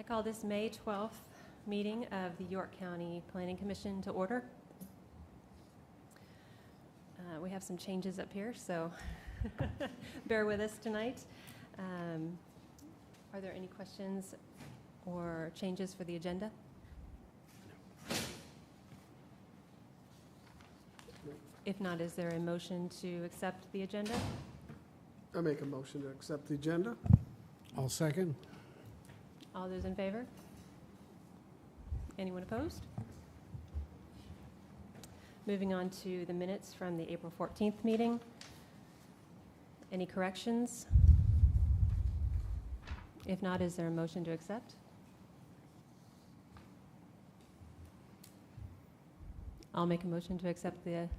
I call this May 12th meeting of the York County Planning Commission to order. We have some changes up here, so bear with us tonight. Are there any questions or changes for the agenda? If not, is there a motion to accept the agenda? I make a motion to accept the agenda. I'll second. All those in favor? Anyone opposed? Moving on to the minutes from the April 14th meeting. Any corrections? If not, is there a motion to accept? I'll make a motion to accept the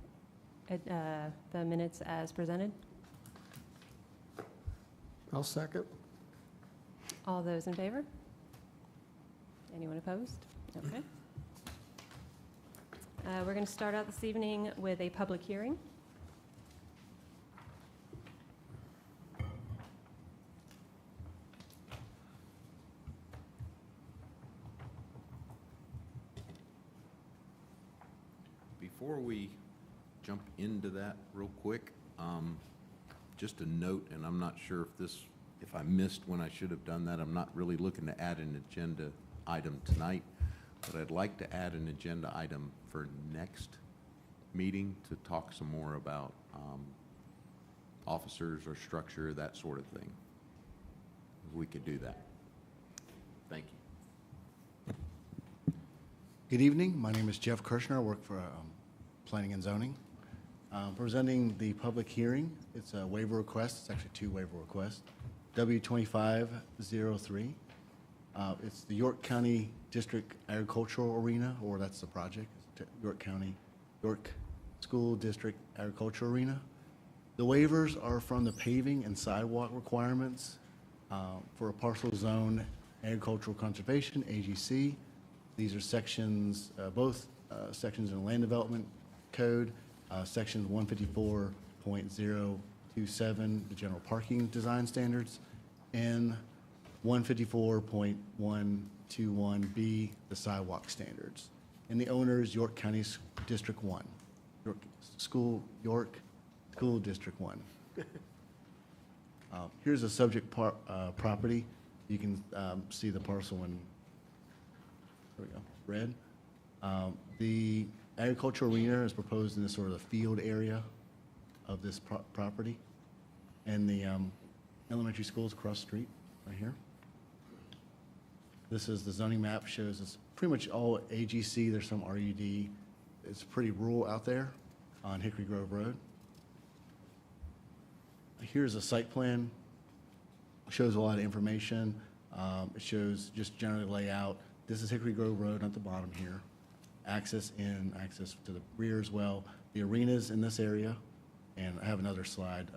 minutes as presented. I'll second. All those in favor? Anyone opposed? Okay. We're going to start out this evening with a public hearing. Before we jump into that real quick, just a note, and I'm not sure if I missed when I should have done that. I'm not really looking to add an agenda item tonight, but I'd like to add an agenda item for next meeting to talk some more about officers or structure, that sort of thing. We could do that. Thank you. Good evening. My name is Jeff Kirshner. I work for Planning and Zoning. Presenting the public hearing. It's a waiver request. It's actually two waiver requests. W2503. It's the York County District Agricultural Arena, or that's the project, York School District Agricultural Arena. The waivers are from the paving and sidewalk requirements for a parcel zone agricultural conservation, AGC. These are sections, both sections in the Land Development Code, section 154.027, the general parking design standards, and 154.121B, the sidewalk standards. And the owner is York County District 1, York School District 1. Here's a subject property. You can see the parcel in, there we go, red. The agricultural arena is proposed in this sort of field area of this property. And the elementary school is across the street, right here. This is the zoning map, shows it's pretty much all AGC. There's some RUD. It's pretty rural out there on Hickory Grove Road. Here's a site plan. Shows a lot of information. It shows just generally layout. This is Hickory Grove Road at the bottom here. Access in, access to the rear as well. The arena's in this area, and I have another slide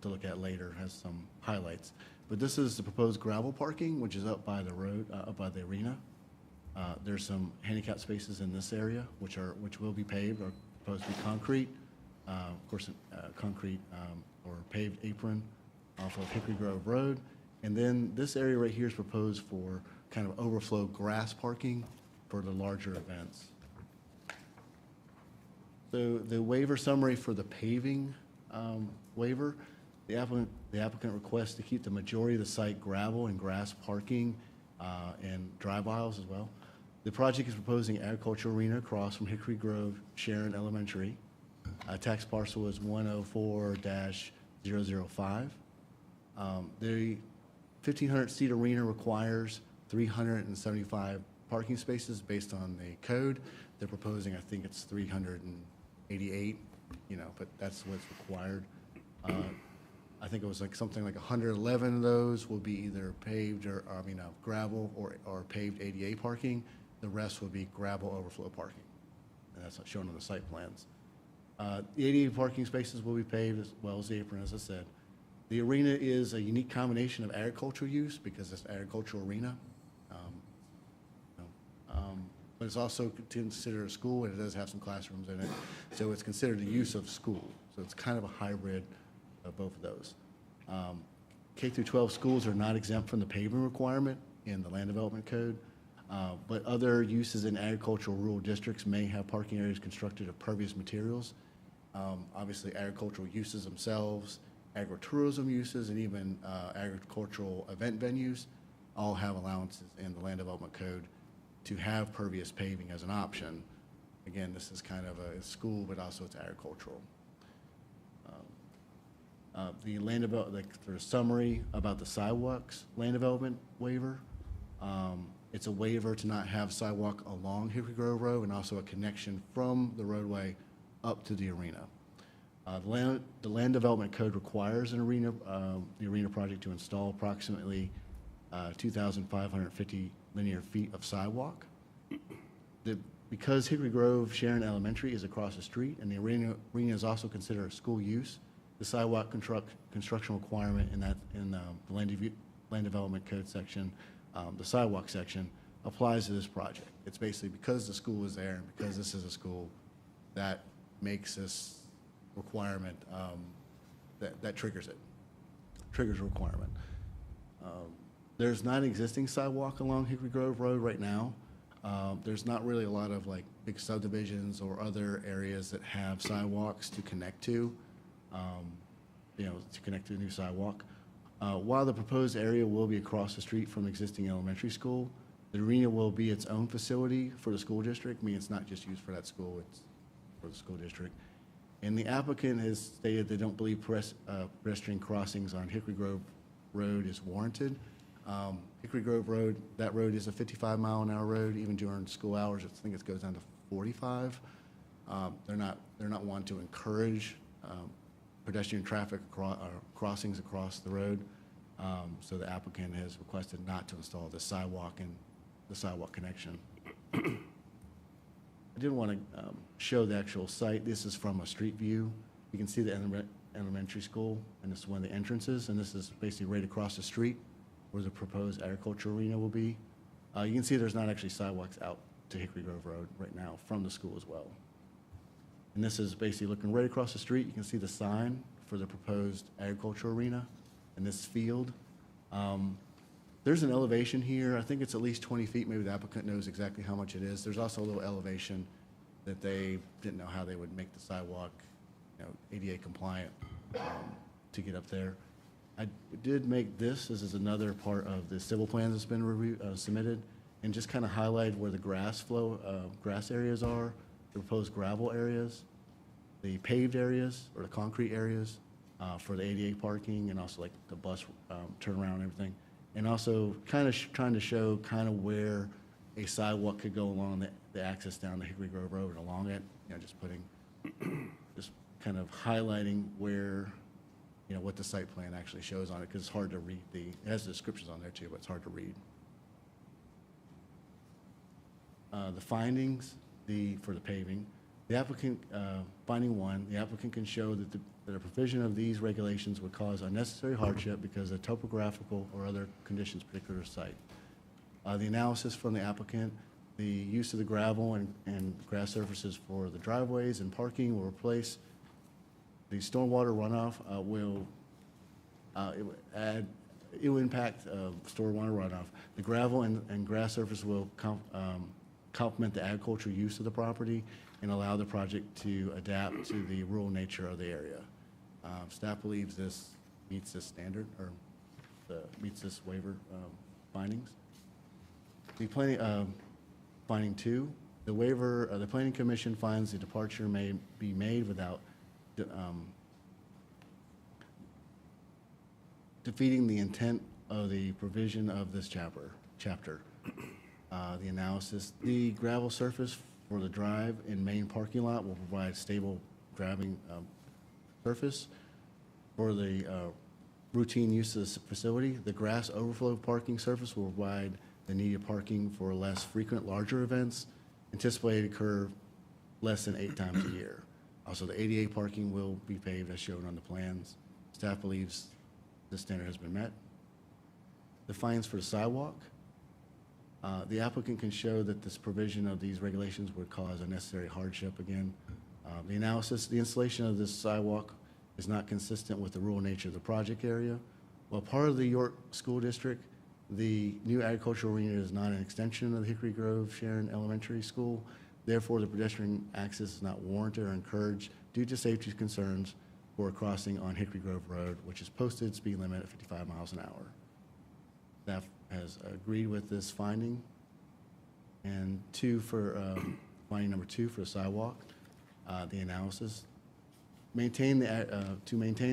to look at later, has some highlights. But this is the proposed gravel parking, which is up by the road, up by the arena. There's some handicap spaces in this area, which will be paved or proposed to be concrete. Of course, concrete or paved apron off of Hickory Grove Road. And then this area right here is proposed for kind of overflow grass parking for the larger events. So the waiver summary for the paving waiver, the applicant requests to keep the majority of the site gravel and grass parking and drive aisles as well. The project is proposing agricultural arena across from Hickory Grove Sharon Elementary. Tax parcel is 104-005. The 1,500-seat arena requires 375 parking spaces based on the code. They're proposing, I think it's 388, but that's what's required. I think it was like something like 111 of those will be either paved or, gravel or paved ADA parking. The rest will be gravel overflow parking. And that's shown on the site plans. The ADA parking spaces will be paved as well as the apron, as I said. The arena is a unique combination of agricultural use because it's an agricultural arena. But it's also considered a school, and it does have some classrooms in it. So it's considered a use of school. So it's kind of a hybrid of both of those. K through 12 schools are not exempt from the paving requirement in the land development code. But other uses in agricultural rural districts may have parking areas constructed of pervious materials. Obviously, agricultural uses themselves, agritourism uses, and even agricultural event venues all have allowances in the land development code to have pervious paving as an option. Again, this is kind of a school, but also it's agricultural. The land development, there's a summary about the sidewalks land development waiver. It's a waiver to not have sidewalk along Hickory Grove Road and also a connection from the roadway up to the arena. The land development code requires the arena project to install approximately 2,550 linear feet of sidewalk. Because Hickory Grove Sharon Elementary is across the street and the arena is also considered a school use, the sidewalk construction requirement in the land development code section, the sidewalk section, applies to this project. It's basically because the school is there and because this is a school, that makes this requirement, that triggers it, triggers a requirement. There's not an existing sidewalk along Hickory Grove Road right now. There's not really a lot of like big subdivisions or other areas that have sidewalks to connect to, to connect to a new sidewalk. While the proposed area will be across the street from the existing elementary school, the arena will be its own facility for the school district. I mean, it's not just used for that school, it's for the school district. And the applicant has stated they don't believe pedestrian crossings on Hickory Grove Road is warranted. Hickory Grove Road, that road is a 55-mile-an-hour road. Even during school hours, I think it goes down to 45. They're not wanting to encourage pedestrian traffic crossings across the road. So the applicant has requested not to install the sidewalk and the sidewalk connection. I did want to show the actual site. This is from a street view. You can see the elementary school, and this is one of the entrances, and this is basically right across the street where the proposed agriculture arena will be. You can see there's not actually sidewalks out to Hickory Grove Road right now from the school as well. And this is basically looking right across the street. You can see the sign for the proposed agriculture arena in this field. There's an elevation here. I think it's at least 20 feet. Maybe the applicant knows exactly how much it is. There's also a little elevation that they didn't know how they would make the sidewalk, ADA compliant to get up there. I did make this is another part of the civil plans that's been submitted, and just kind of highlight where the grass areas are, the proposed gravel areas, the paved areas or the concrete areas for the ADA parking, and also like the bus turnaround and everything. And also kind of trying to show kind of where a sidewalk could go along the access down the Hickory Grove Road and along it, just just kind of highlighting where, what the site plan actually shows on it, because it's hard to read it has descriptions on there too, but it's hard to read. The findings, for the paving, the applicant, finding one, the applicant can show that that a provision of these regulations would cause unnecessary hardship because of topographical or other conditions particular to site. The analysis from the applicant, the use of the gravel and grass surfaces for the driveways and parking will replace the stormwater runoff it will impact stormwater runoff. The gravel and grass surface will complement the agricultural use of the property and allow the project to adapt to the rural nature of the area. Staff believes this meets this standard, or meets this waiver findings. The finding 2, the waiver, the Planning Commission finds the departure may be made without defeating the intent of the provision of this chapter. The analysis, the gravel surface for the drive and main parking lot will provide stable driving surface for the routine use of the facility. The grass overflow parking surface will provide the needed parking for less frequent larger events anticipated to occur less than 8 times a year. Also, the ADA parking will be paved as shown on the plans. Staff believes this standard has been met. The fines for the sidewalk. The applicant can show that this provision of these regulations would cause unnecessary hardship again. The analysis, the installation of this sidewalk is not consistent with the rural nature of the project area. While part of the York School District, The new agricultural arena is not an extension of the Hickory Grove Sharon Elementary School. Therefore, the pedestrian access is not warranted or encouraged due to safety concerns for a crossing on Hickory Grove Road, which is posted speed limit at 55 miles an hour. Staff has agreed with this finding. And finding number 2 for the sidewalk, the analysis. To maintain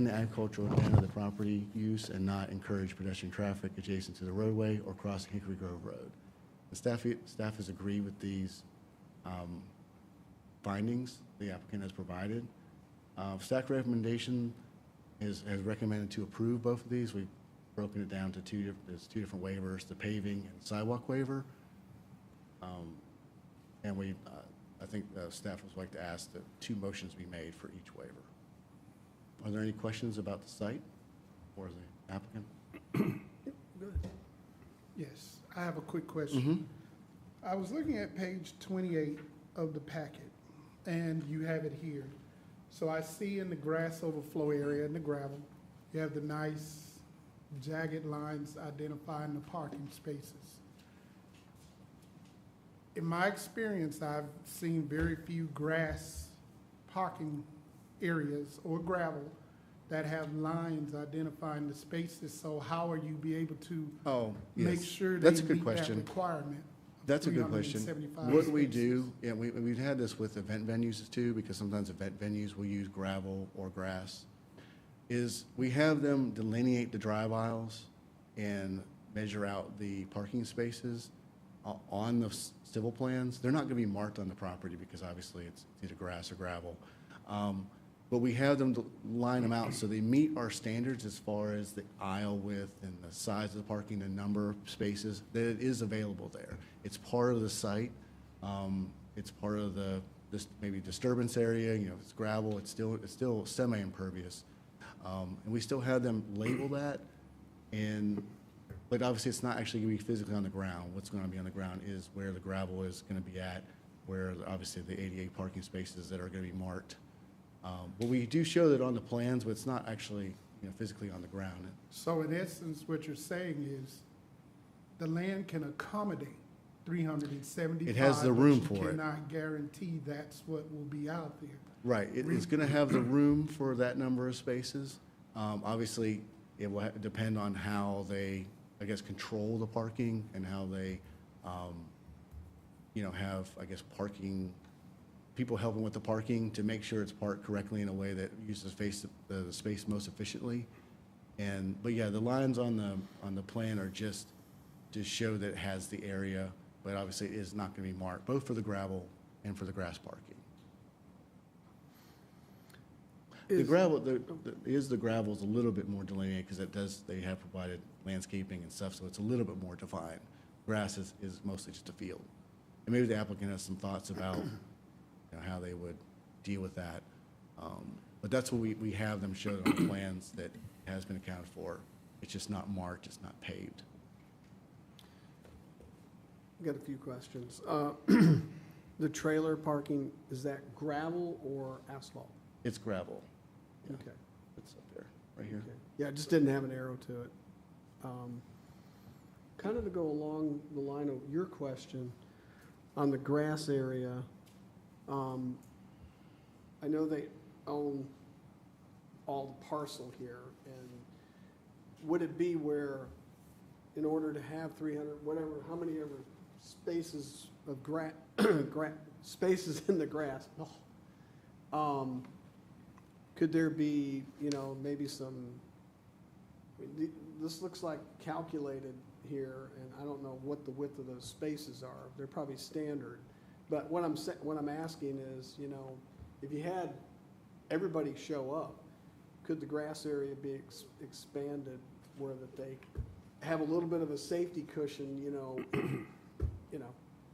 the agricultural intent of the property use and not encourage pedestrian traffic adjacent to the roadway or crossing Hickory Grove Road. The staff has agreed with these findings the applicant has provided. Staff recommendation has recommended to approve both of these. We've broken it down to two different waivers, the paving and sidewalk waiver. And I think staff would like to ask that 2 motions be made for each waiver. Are there any questions about the site or the applicant? Yes, I have a quick question. I was looking at page 28 of the packet, and you have it here. So I see in the grass overflow area and the gravel, you have the nice jagged lines identifying the parking spaces. In my experience, I've seen very few grass parking areas or gravel that have lines identifying the spaces. So how are you be able to make sure they That's a good meet that question. requirement? That's a good question. 375 What we spaces. do, yeah, we've had this with event venues too, because sometimes event venues will use gravel or grass, is we have them delineate the drive aisles and measure out the parking spaces on the civil plans. They're not gonna be marked on the property because obviously it's either grass or gravel. But we have them line them out so they meet our standards as far as the aisle width and the size of the parking, the number of spaces, that it is available there. It's part of the site. It's part of this maybe disturbance area, it's gravel, it's still semi-impervious. And we still have them label that, but obviously it's not actually gonna be physically on the ground. What's gonna be on the ground is where the gravel is gonna be at, where obviously the 88 parking spaces that are gonna be marked. But we do show that on the plans, but it's not actually, physically on the ground. So in essence, what you're saying is the land can accommodate 375. It has the room for But you it. cannot guarantee that's what will be out there. Right, it's gonna have the room for that number of spaces. Obviously, it will depend on how they, I guess, control the parking and how they, have, I guess, parking, people helping with the parking to make sure it's parked correctly in a way that uses the space most efficiently. But yeah, the lines on the plan are just to show that it has the area, but obviously it is not gonna be marked, both for the gravel and for the grass parking. The gravel, the gravel's a little bit more delineated because they have provided landscaping and stuff, so it's a little bit more defined. Grass is mostly just a field. And maybe the applicant has some thoughts about how they would deal with that. But that's what we have them show on the plans that has been accounted for. It's just not marked, it's not paved. I've got a few questions. The trailer parking, is that gravel or asphalt? It's gravel. Yeah, Okay. it's up there, right here. Okay. Yeah, it just didn't have an arrow to it. Kind of to go along the line of your question, on the grass area, I know they own all the parcel here, and would it be where, in order to have 300, whatever, how many ever spaces of spaces in the grass, could there be, maybe some, this looks like calculated here, and I don't know what the width of those spaces are. They're probably standard. But what I'm asking is, if you had everybody show up, could the grass area be expanded where that they have a little bit of a safety cushion,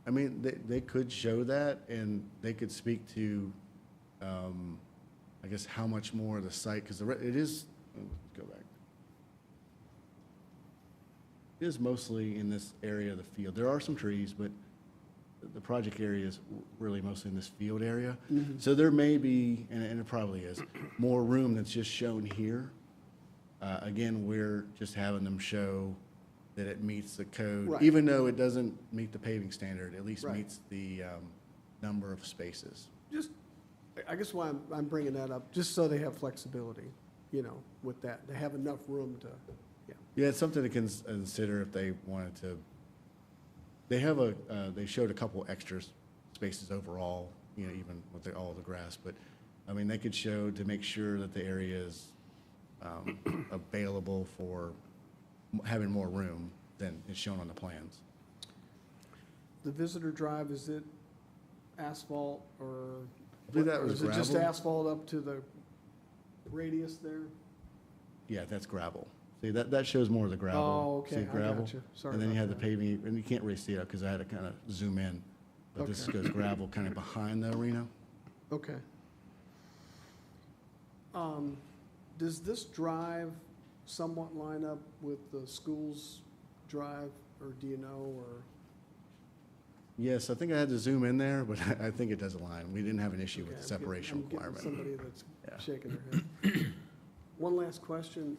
I mean, they could show that, and they could speak to, I guess, how much more of the site, because it is, let's go back. It is mostly in this area of the field. There are some trees, but the project area is really mostly in this field area. So there may be, and it probably is, more room that's just shown here. Again, we're just having them show that it meets the code. Right. Even though it doesn't meet the paving standard, at least Right. meets the number of spaces. Just, I guess why I'm bringing that up, just so they have flexibility, you know, with that. They have enough room to, yeah. Yeah, it's something to consider if they wanted to. They have they showed a couple extra spaces overall, you know, even with all the grass, but, I mean, they could show to make sure that the area is available for having more room than is shown on the plans. The visitor drive, is it asphalt or? I believe that or was is it just gravel. asphalt up to the radius there? Yeah, that's gravel. See, that shows more of the gravel. Oh, okay, See I gravel? gotcha. Sorry And then you about have the that. paving, and you can't really see it because I had to kind of zoom in. But this Okay. goes gravel kind of behind the arena. Okay. Does this drive somewhat line up with the school's drive, or do you know, or? Yes, I think I had to zoom in there, but I think it does align. We didn't have an issue with Okay, the separation I'm getting requirement. somebody that's Yeah. shaking their head. One last question.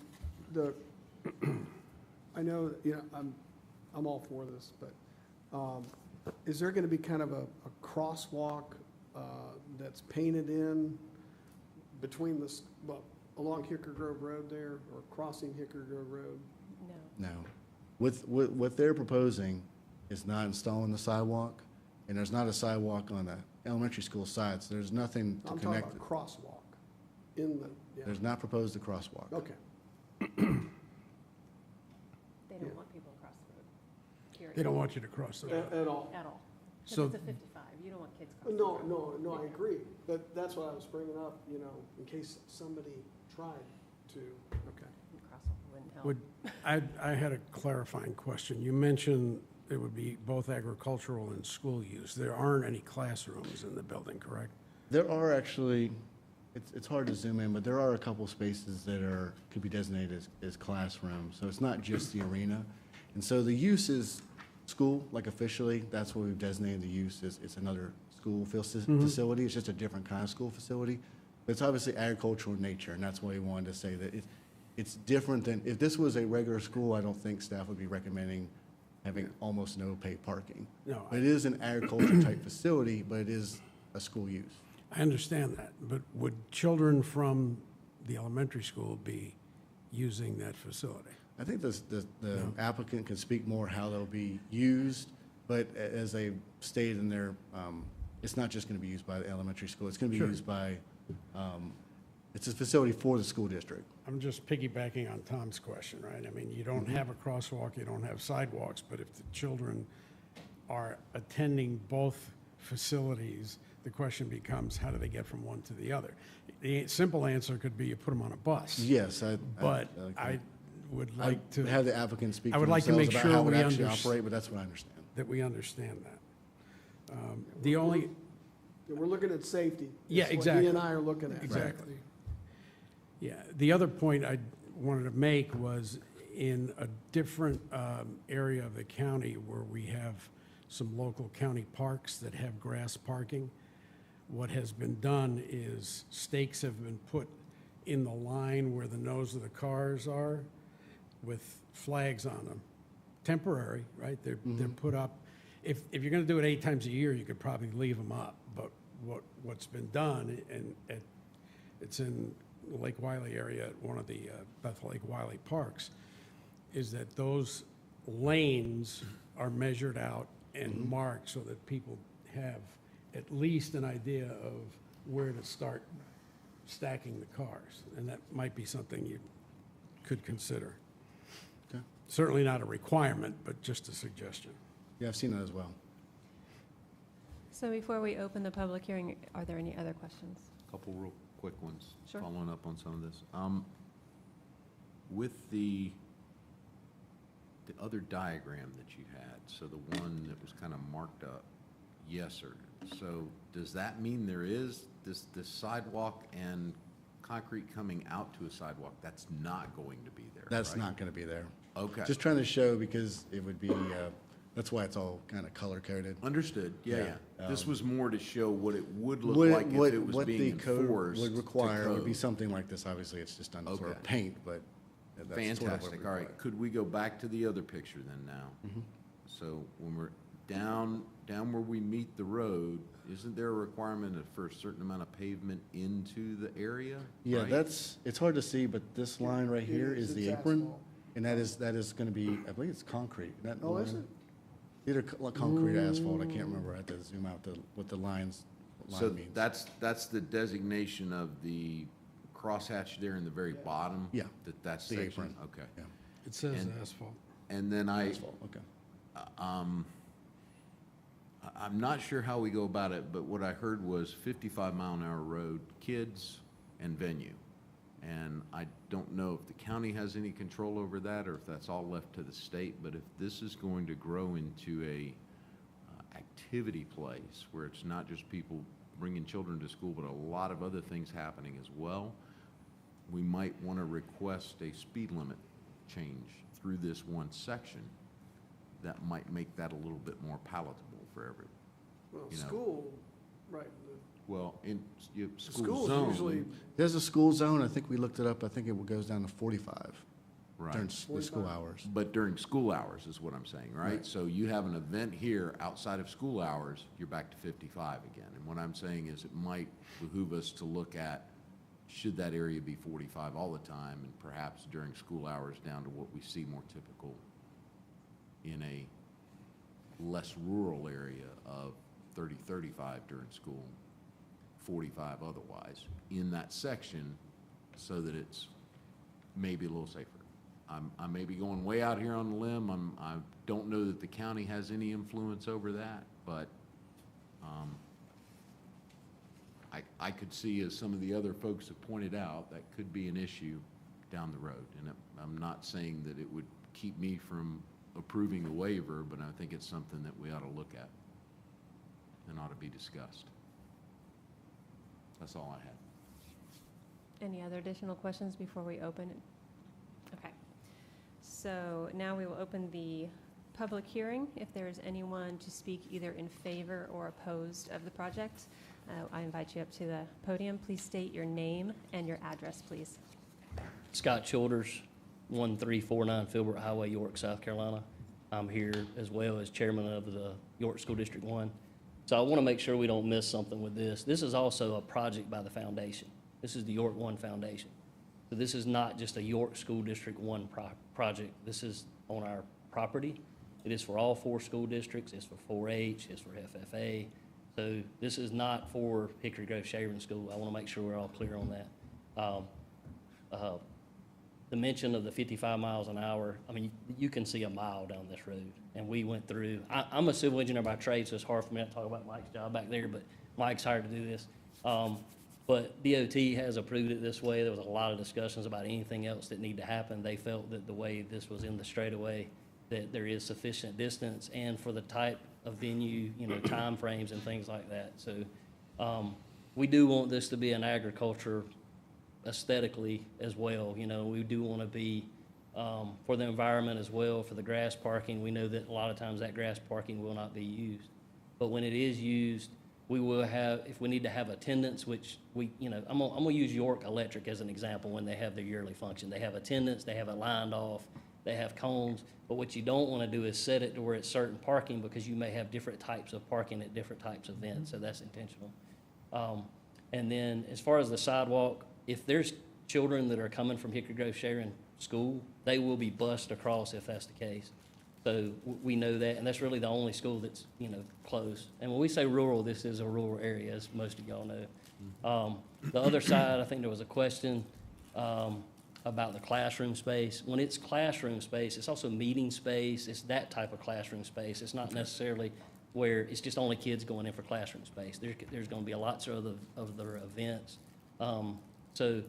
I know, you know, I'm all for this, but is there gonna be kind of a crosswalk that's painted in between well, along Hickory Grove Road there, or crossing Hickory Grove Road? No. No. What they're proposing is not installing the sidewalk, and there's not a sidewalk on the elementary school side, so there's nothing to I'm talking connect. about crosswalk in the, yeah, There's not proposed a crosswalk. okay. They Yeah. don't want people across the road, period. They don't want you to cross the road. At all? At all. So- Because it's a 55, you don't want kids crossing. No, the road. no, I agree, but that's what I was bringing up, you know, in case somebody tried to, okay. Crosswalk wouldn't help. Would, I had a clarifying question. You mentioned it would be both agricultural and school use. There aren't any classrooms in the building, correct? There are actually, it's hard to zoom in, but there are a couple spaces that could be designated as classrooms. So it's not just the arena. And so the use is school, like officially, that's what we've designated the use is. It's another school facility. It's just a different kind of school facility. But it's obviously agricultural in nature, and that's why we wanted to say that it's different than, if this was a regular school, I don't think staff would be recommending having almost no paid parking. No, But it is an agriculture type facility, but it is a school use. I understand that, but would children from the elementary school be using that facility? I think the applicant can speak more how they'll be used, but as they stated in their, it's not just going to be used by the elementary school. It's going to be Sure. used by, it's a facility for the school district. I'm just piggybacking on Tom's question, right? I mean, you don't have a crosswalk, you don't have sidewalks, but if the children are attending both facilities, the question becomes, how do they get from one to the other? The simple answer could be you put them on a bus. Yes, But I would like to, have the applicant speak I for would like to themselves make about how it sure would we actually understand. operate, but that's what I understand. that we understand that. The only, We're looking at safety. Yeah, That's what exactly. he and I are looking at. Exactly. yeah, the other point I wanted to make was in a different area of the county where we have some local county parks that have grass parking, what has been done is stakes have been put in the line where the nose of the cars are with flags on them. Temporary, right? They're put up. If you're going to do it 8 times a year, you could probably leave them up. But what's been done, and it's in the Lake Wiley area at one of the Bethel Lake Wiley parks, is that those lanes are measured out and marked so that people have at least an idea of where to start stacking the cars. And that might be something you could consider. Okay. Certainly not a requirement, but just a suggestion. Yeah, I've seen that as well. So before we open the public hearing, are there any other questions? Couple real quick ones. Sure. Following up on some of this. With the other diagram that you had, so the one that was kind of marked up, yes, sir. So does that mean there is this sidewalk and concrete coming out to a sidewalk? That's not going to be there, That's right? not going to be there. Okay. Just trying to show because it would be, that's why it's all kind of color coded. Understood, yeah. Yeah. This was more to show what it would look What- like if it was what being the code enforced would to require would be code. something like this. Obviously, it's just done sort Okay. of paint, but That's sort of what Fantastic, we all right. require. Could we go back to the other picture then now? Mhm. So when we're down where we meet the road, isn't there a requirement for a certain amount of pavement into the area? Yeah, right? it's hard to see, but this line right here It is the it's apron, asphalt. and that is gonna be, I believe it's concrete. That Oh, is line- it? Either concrete or asphalt, I can't remember, I have to zoom out what the lines, So line means. that's the designation of the crosshatch there in the very bottom? Yeah, That's the section, apron. okay. Yeah. It says And- asphalt. And then Asphalt, okay. I'm not sure how we go about it, but what I heard was 55-mile-an-hour road, kids and venue. And I don't know if the county has any control over that or if that's all left to the state, but if this is going to grow into a activity place where it's not just people bringing children to school, but a lot of other things happening as well, we might want to request a speed limit change through this one section that might make that a little bit more palatable for everyone. Well, You know. school, right, Well, in the school school's zone. usually, There's a school zone, I think we looked it up, I think it goes down to 45 during Right, the school 45. hours. but during school hours is what I'm saying, right? Right. So you have an event here outside of school hours, you're back to 55 again. And what I'm saying is it might behoove us to look at, should that area be 45 all the time? And perhaps during school hours down to what we see more typical in a less rural area of 30, 35 during school, 45 otherwise, in that section, so that it's maybe a little safer. I may be going way out here on the limb. I don't know that the county has any influence over that, but I could see, as some of the other folks have pointed out, that could be an issue down the road. And I'm not saying that it would keep me from approving the waiver, but I think it's something that we ought to look at and ought to be discussed. That's all I had. Any other additional questions before we open it? Okay. So now we will open the public hearing. If there is anyone to speak either in favor or opposed of the project, I invite you up to the podium. Please state your name and your address, please. Scott Childers, 1349 Filbert Highway, York, South Carolina. I'm here as well as chairman of the York School District 1. So I want to make sure we don't miss something with this. This is also a project by the foundation. This is the York 1 Foundation. So this is not just a York School District 1 project. This is on our property. It is for all 4 school districts. It's for 4-H, it's for FFA. So this is not for Hickory Grove Sharon School. I want to make sure we're all clear on that. The mention of the 55 miles an hour, I mean, you can see a mile down this road. And we went through, I'm a civil engineer by trade, so it's hard for me to talk about Mike's job back there, but Mike's hired to do this. But DOT has approved it this way. There was a lot of discussions about anything else that need to happen. They felt that the way this was in the straightaway, that there is sufficient distance and for the type of venue, timeframes and things like that. So we do want this to be an agriculture aesthetically as well. We do want to be for the environment as well, for the grass parking. We know that a lot of times that grass parking will not be used. But when it is used, we will have, if we need to have attendance, which I'm gonna use York Electric as an example when they have their yearly function. They have attendance, they have it lined off, they have cones, but what you don't want to do is set it to where it's certain parking because you may have different types of parking at different types of events, so that's intentional. And then as far as the sidewalk, if there's children that are coming from Hickory Grove Sharon School, they will be bused across if that's the case. So we know that, and that's really the only school that's, close. And when we say rural, this is a rural area, as most of y'all know. The other side, I think there was a question about the classroom space. When it's classroom space, it's also meeting space. It's that type of classroom space. It's not necessarily where it's just only kids going in for classroom space. There's going to be lots of other events. So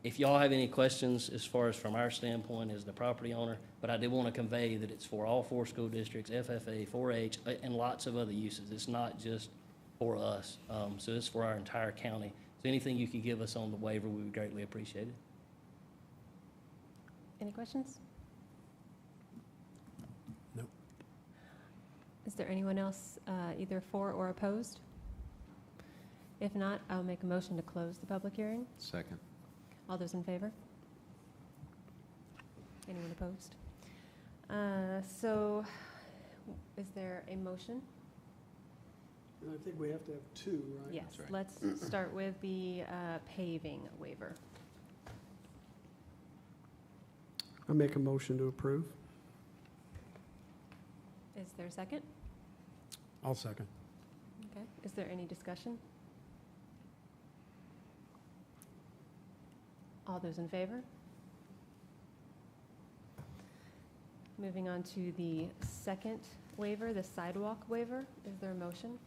if y'all have any questions as far as from our standpoint as the property owner, but I did want to convey that it's for all 4 school districts, FFA, 4-H, and lots of other uses. It's not just for us. So it's for our entire county. So anything you could give us on the waiver, we would greatly appreciate it. Any questions? Nope. Is there anyone else either for or opposed? If not, I'll make a motion to close the public hearing. Second. All those in favor? Anyone opposed? So, is there a motion? And I think we have to have two, right? Yes, right. let's start with the paving waiver. I make a motion to approve. Is there a second? I'll second. Okay, is there any discussion? All those in favor? Moving on to the second waiver, the sidewalk waiver. Is there a motion?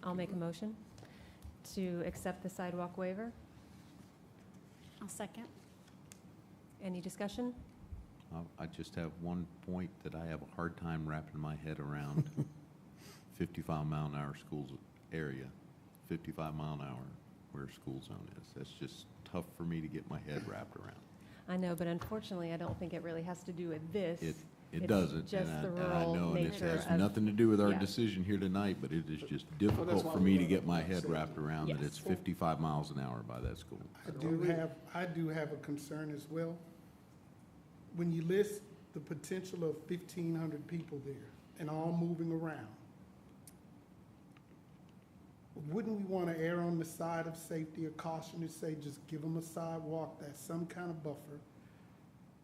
I'll make a motion to accept the sidewalk waiver. I'll second. Any discussion? I just have one point that I have a hard time wrapping my head around. 55-mile-an-hour schools area, 55-mile-an-hour where school zone is. That's just tough for me to get my head wrapped around. I know, but unfortunately, I don't think it really has to do with this. It It's doesn't, just and the and I rural know, and it nature has of- nothing to do with our yeah. decision here tonight, but it is just why difficult for we me to wanted get my to head say wrapped around that Yes. it's 55 miles an hour by that school. I do have a concern as well. When you list the potential of 1,500 people there and all moving around, wouldn't we want to err on the side of safety or caution to say, just give them a sidewalk that's some kind of buffer?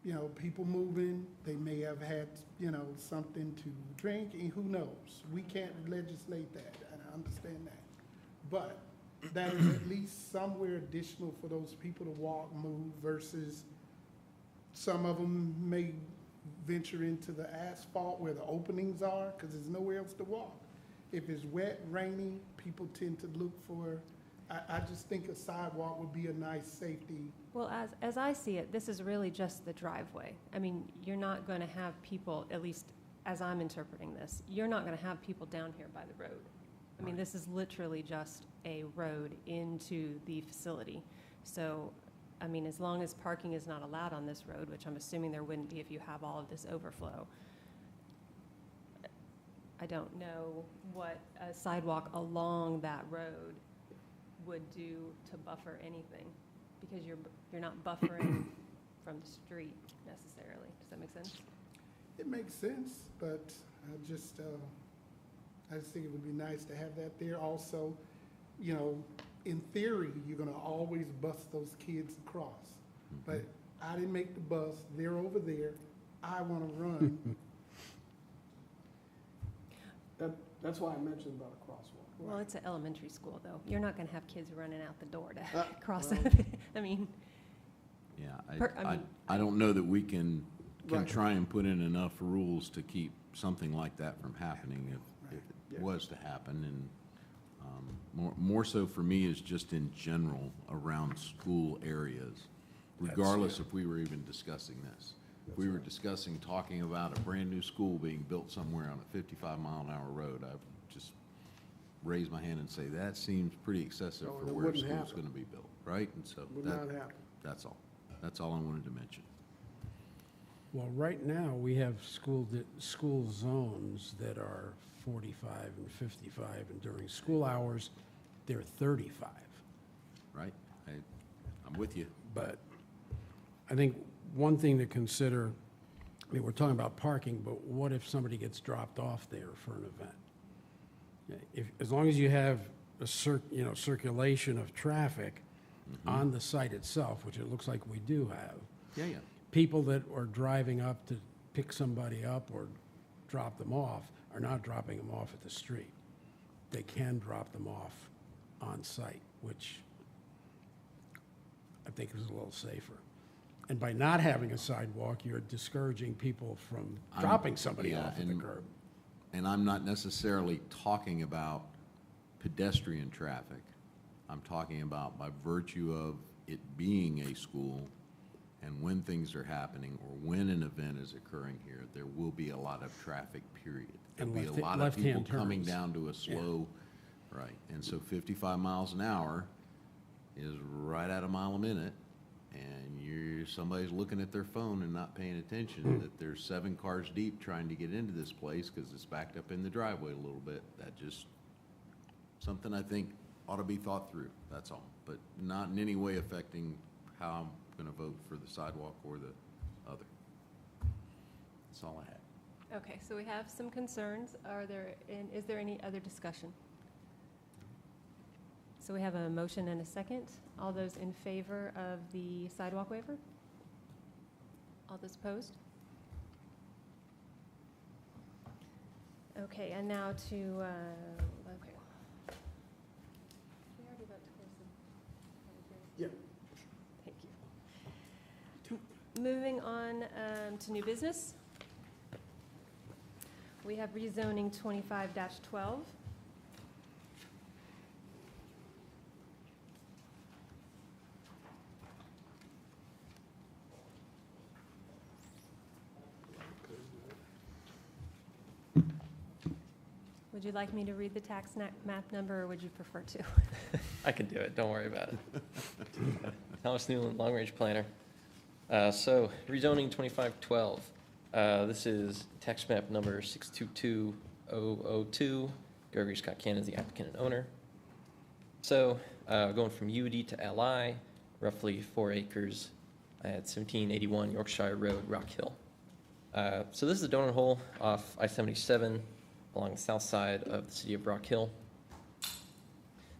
You know, people moving, they may have had, you know, something to drink, and who knows? We can't legislate that, and I understand that. But that is at least somewhere additional for those people to walk, move, versus some of them may venture into the asphalt where the openings are, because there's nowhere else to walk. If it's wet, rainy, people tend to look for, I just think a sidewalk would be a nice safety. Well, as I see it, this is really just the driveway. I mean, you're not going to have people, at least as I'm interpreting this, you're not going to have people down here by the road. I mean, this is literally just a road into the facility. So, I mean, as long as parking is not allowed on this road, which I'm assuming there wouldn't be if you have all of this overflow, I don't know what a sidewalk along that road would do to buffer anything, because you're not buffering from the street necessarily. Does that make sense? It makes sense, but I just think it would be nice to have that there. Also, you know, in theory, you're gonna always bus those kids across. But I didn't make the bus, they're over there, I wanna run. That's why I mentioned about a crosswalk. Well, it's an elementary school, though. You're not going to have kids running out the door to cross well. it. I mean, Yeah, I mean- I don't know that we can Right. try and put in enough rules to keep something like that from happening if it Yeah. was to happen. And more so for me is just in general around school areas, regardless if we were even discussing this. If we were discussing, talking about a brand-new school being built somewhere on a 55-mile-an-hour road, I would just raise my hand and say, that seems pretty excessive No, for and it where a wouldn't school's happen. gonna be built, right? And so Would that, not happen. that's all. That's all I wanted to mention. Well, right now, we have school zones that are 45 and 55, and during school hours, they're 35. Right? I'm with you. But I think one thing to consider, I mean, we're talking about parking, but what if somebody gets dropped off there for an event? As long as you have a circulation of traffic on the site itself, which it looks like we do have, Yeah, yeah. people that are driving up to pick somebody up or drop them off are not dropping them off at the street. They can drop them off on site, which I think is a little safer. And by not having a sidewalk, you're discouraging people from dropping somebody yeah, off at the and- curb. And I'm not necessarily talking about pedestrian traffic. I'm talking about by virtue of it being a school and when things are happening or when an event is occurring here, there will be a lot of traffic, period. There'll And be a lot of people left-hand coming turns. down to a slow, right. And so 55 miles an hour is right at a mile a minute. And somebody's looking at their phone and not paying attention that there's 7 cars deep trying to get into this place because it's backed up in the driveway a little bit. That just, something I think ought to be thought through, that's all. But not in any way affecting how I'm going to vote for the sidewalk or the other. That's all I had. Okay, so we have some concerns. Is there any other discussion? So we have a motion and a second. All those in favor of the sidewalk waiver? All those opposed? Okay, and now to, okay. We already voted to close the public hearing? Yeah. Thank you. Moving on to new business. We have rezoning 25-12. Would you like me to read the tax map number, or would you prefer to? I can do it, don't worry about it. Thomas Newland, Long Range Planner. So rezoning 2512, this is tax map number 622002. Gregory Scott Cannon is the applicant and owner. So going from UD to LI, roughly 4 acres at 1781 Yorkshire Road, Rock Hill. So this is a donut hole off I-77 along the south side of the city of Rock Hill.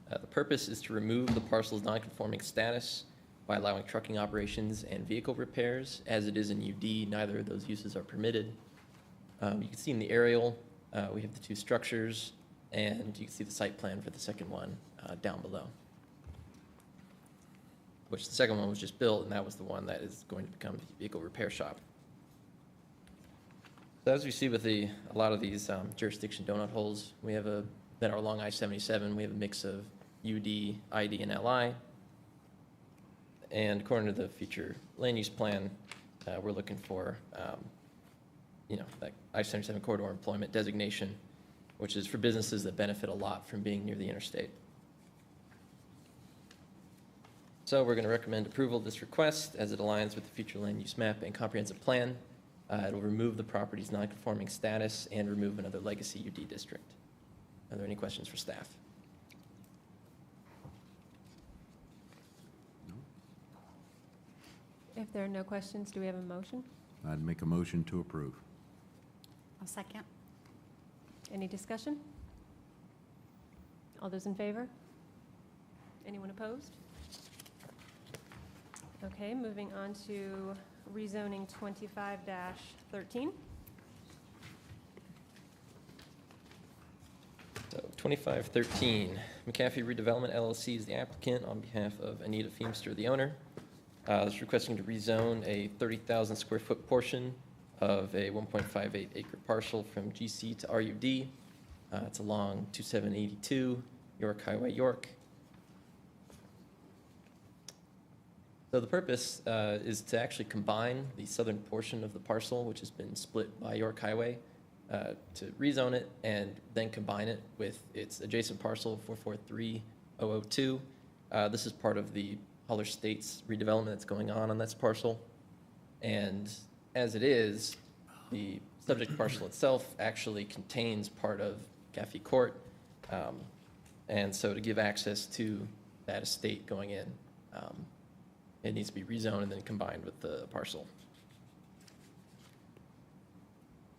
The purpose is to remove the parcel's non-conforming status by allowing trucking operations and vehicle repairs. As it is in UD, neither of those uses are permitted. You can see in the aerial, we have the two structures, and you can see the site plan for the second one down below, which the second one was just built, and that was the one that is going to become the vehicle repair shop. So as we see with a lot of these jurisdiction donut holes, we have that are along I-77, we have a mix of UD, ID, and LI. And according to the future land use plan, we're looking for, that I-77 corridor employment designation, which is for businesses that benefit a lot from being near the interstate. So we're going to recommend approval of this request as it aligns with the future land use map and comprehensive plan. It'll remove the property's non-conforming status and remove another legacy UD district. Are there any questions for staff? If there are no questions, do we have a motion? I'd make a motion to approve. I'll second. Any discussion? All those in favor? Anyone opposed? Okay, moving on to rezoning 25-13. So 2513, McAfee Redevelopment LLC is the applicant on behalf of Anita Feemster, the owner. Is requesting to rezone a 30,000 square foot portion of a 1.58 acre parcel from GC to RUD. It's along 2782 York Highway, York. So the purpose is to actually combine the southern portion of the parcel, which has been split by York Highway, to rezone it and then combine it with its adjacent parcel 443002. This is part of the Holler States redevelopment that's going on this parcel. And as it is, the subject parcel itself actually contains part of McAfee Court. And so to give access to that estate going in, it needs to be rezoned and then combined with the parcel.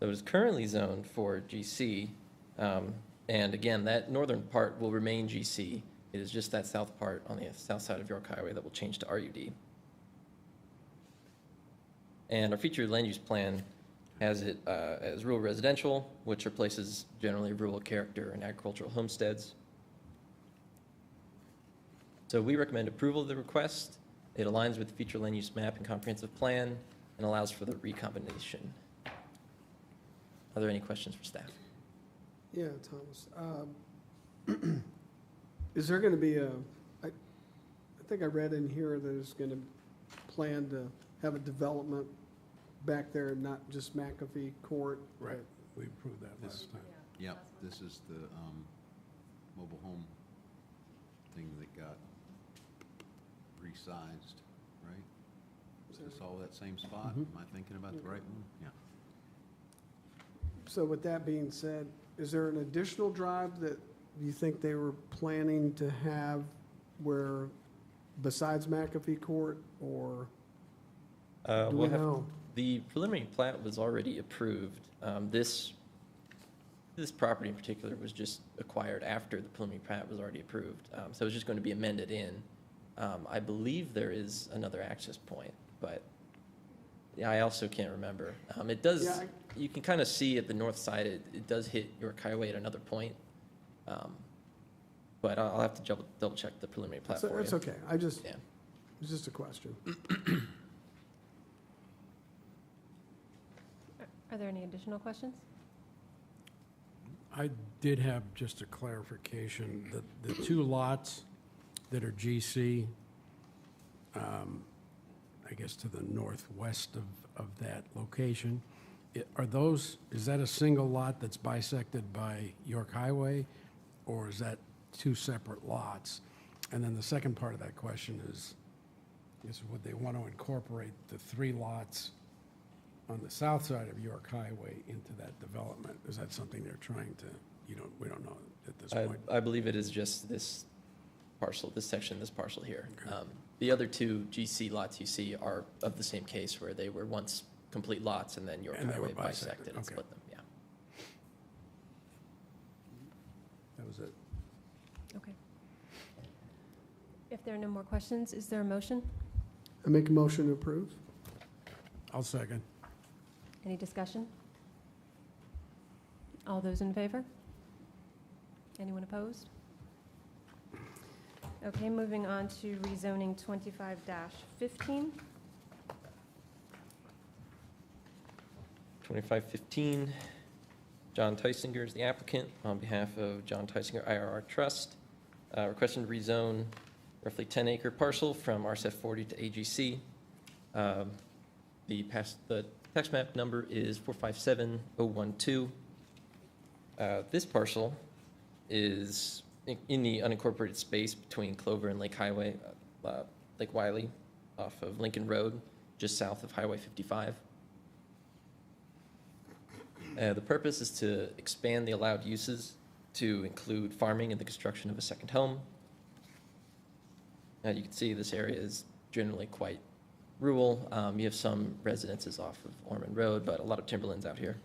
So it is currently zoned for GC. And again, that northern part will remain GC. It is just that south part on the south side of York Highway that will change to RUD. And our future land use plan has it as rural residential, which are places generally of rural character and agricultural homesteads. So we recommend approval of the request. It aligns with the future land use map and comprehensive plan and allows for the recombination. Are there any questions for staff? Yeah, Thomas. Is there going to be I think I read in here that it's going to plan to have a development back there, not just McAfee Court? Right. We approved that This- last time. Yep, this is the mobile home thing that got resized, right? Is this all that same spot? Am I thinking about the right one? Yeah. So with that being said, is there an additional drive that you think they were planning to have where, besides McAfee Court, or Do we We'll have, know? the preliminary plat was already approved. This property in particular was just acquired after the preliminary plat was already approved. So it's just going to be amended in. I believe there is another access point, but yeah, I also can't remember. It does, Yeah, you can kind of see at the north side, it does hit York Highway at another point. But I'll have to double check the preliminary plat for you. It's okay. Yeah. It's just a question. Are there any additional questions? I did have just a clarification, that the two lots that are GC, I guess to the northwest of that location, is that a single lot that's bisected by York Highway, or is that two separate lots? And then the second part of that question is would they want to incorporate the three lots on the south side of York Highway into that development? Is that something they're trying to, we don't know at this point? I believe it is just this parcel, this section, this parcel here. Okay. The other two GC lots you see are of the same case, where they were once complete lots and then York And they were Highway bisected, bisected and okay. split them, yeah. That was it. Okay. If there are no more questions, is there a motion? I make a motion to approve? I'll second. Any discussion? All those in favor? Anyone opposed? Okay, moving on to rezoning 25-15. 2515, John Tysinger is the applicant on behalf of John Tysinger IRR Trust, requesting to rezone roughly 10-acre parcel from RCF 40 to AGC. The tax map number is 457012. This parcel is in the unincorporated space between Clover and Lake Highway, Lake Wiley, off of Lincoln Road, just south of Highway 55. The purpose is to expand the allowed uses to include farming and the construction of a second home. Now, you can see this area is generally quite rural. You have some residences off of Ormond Road, but a lot of timberlands out here.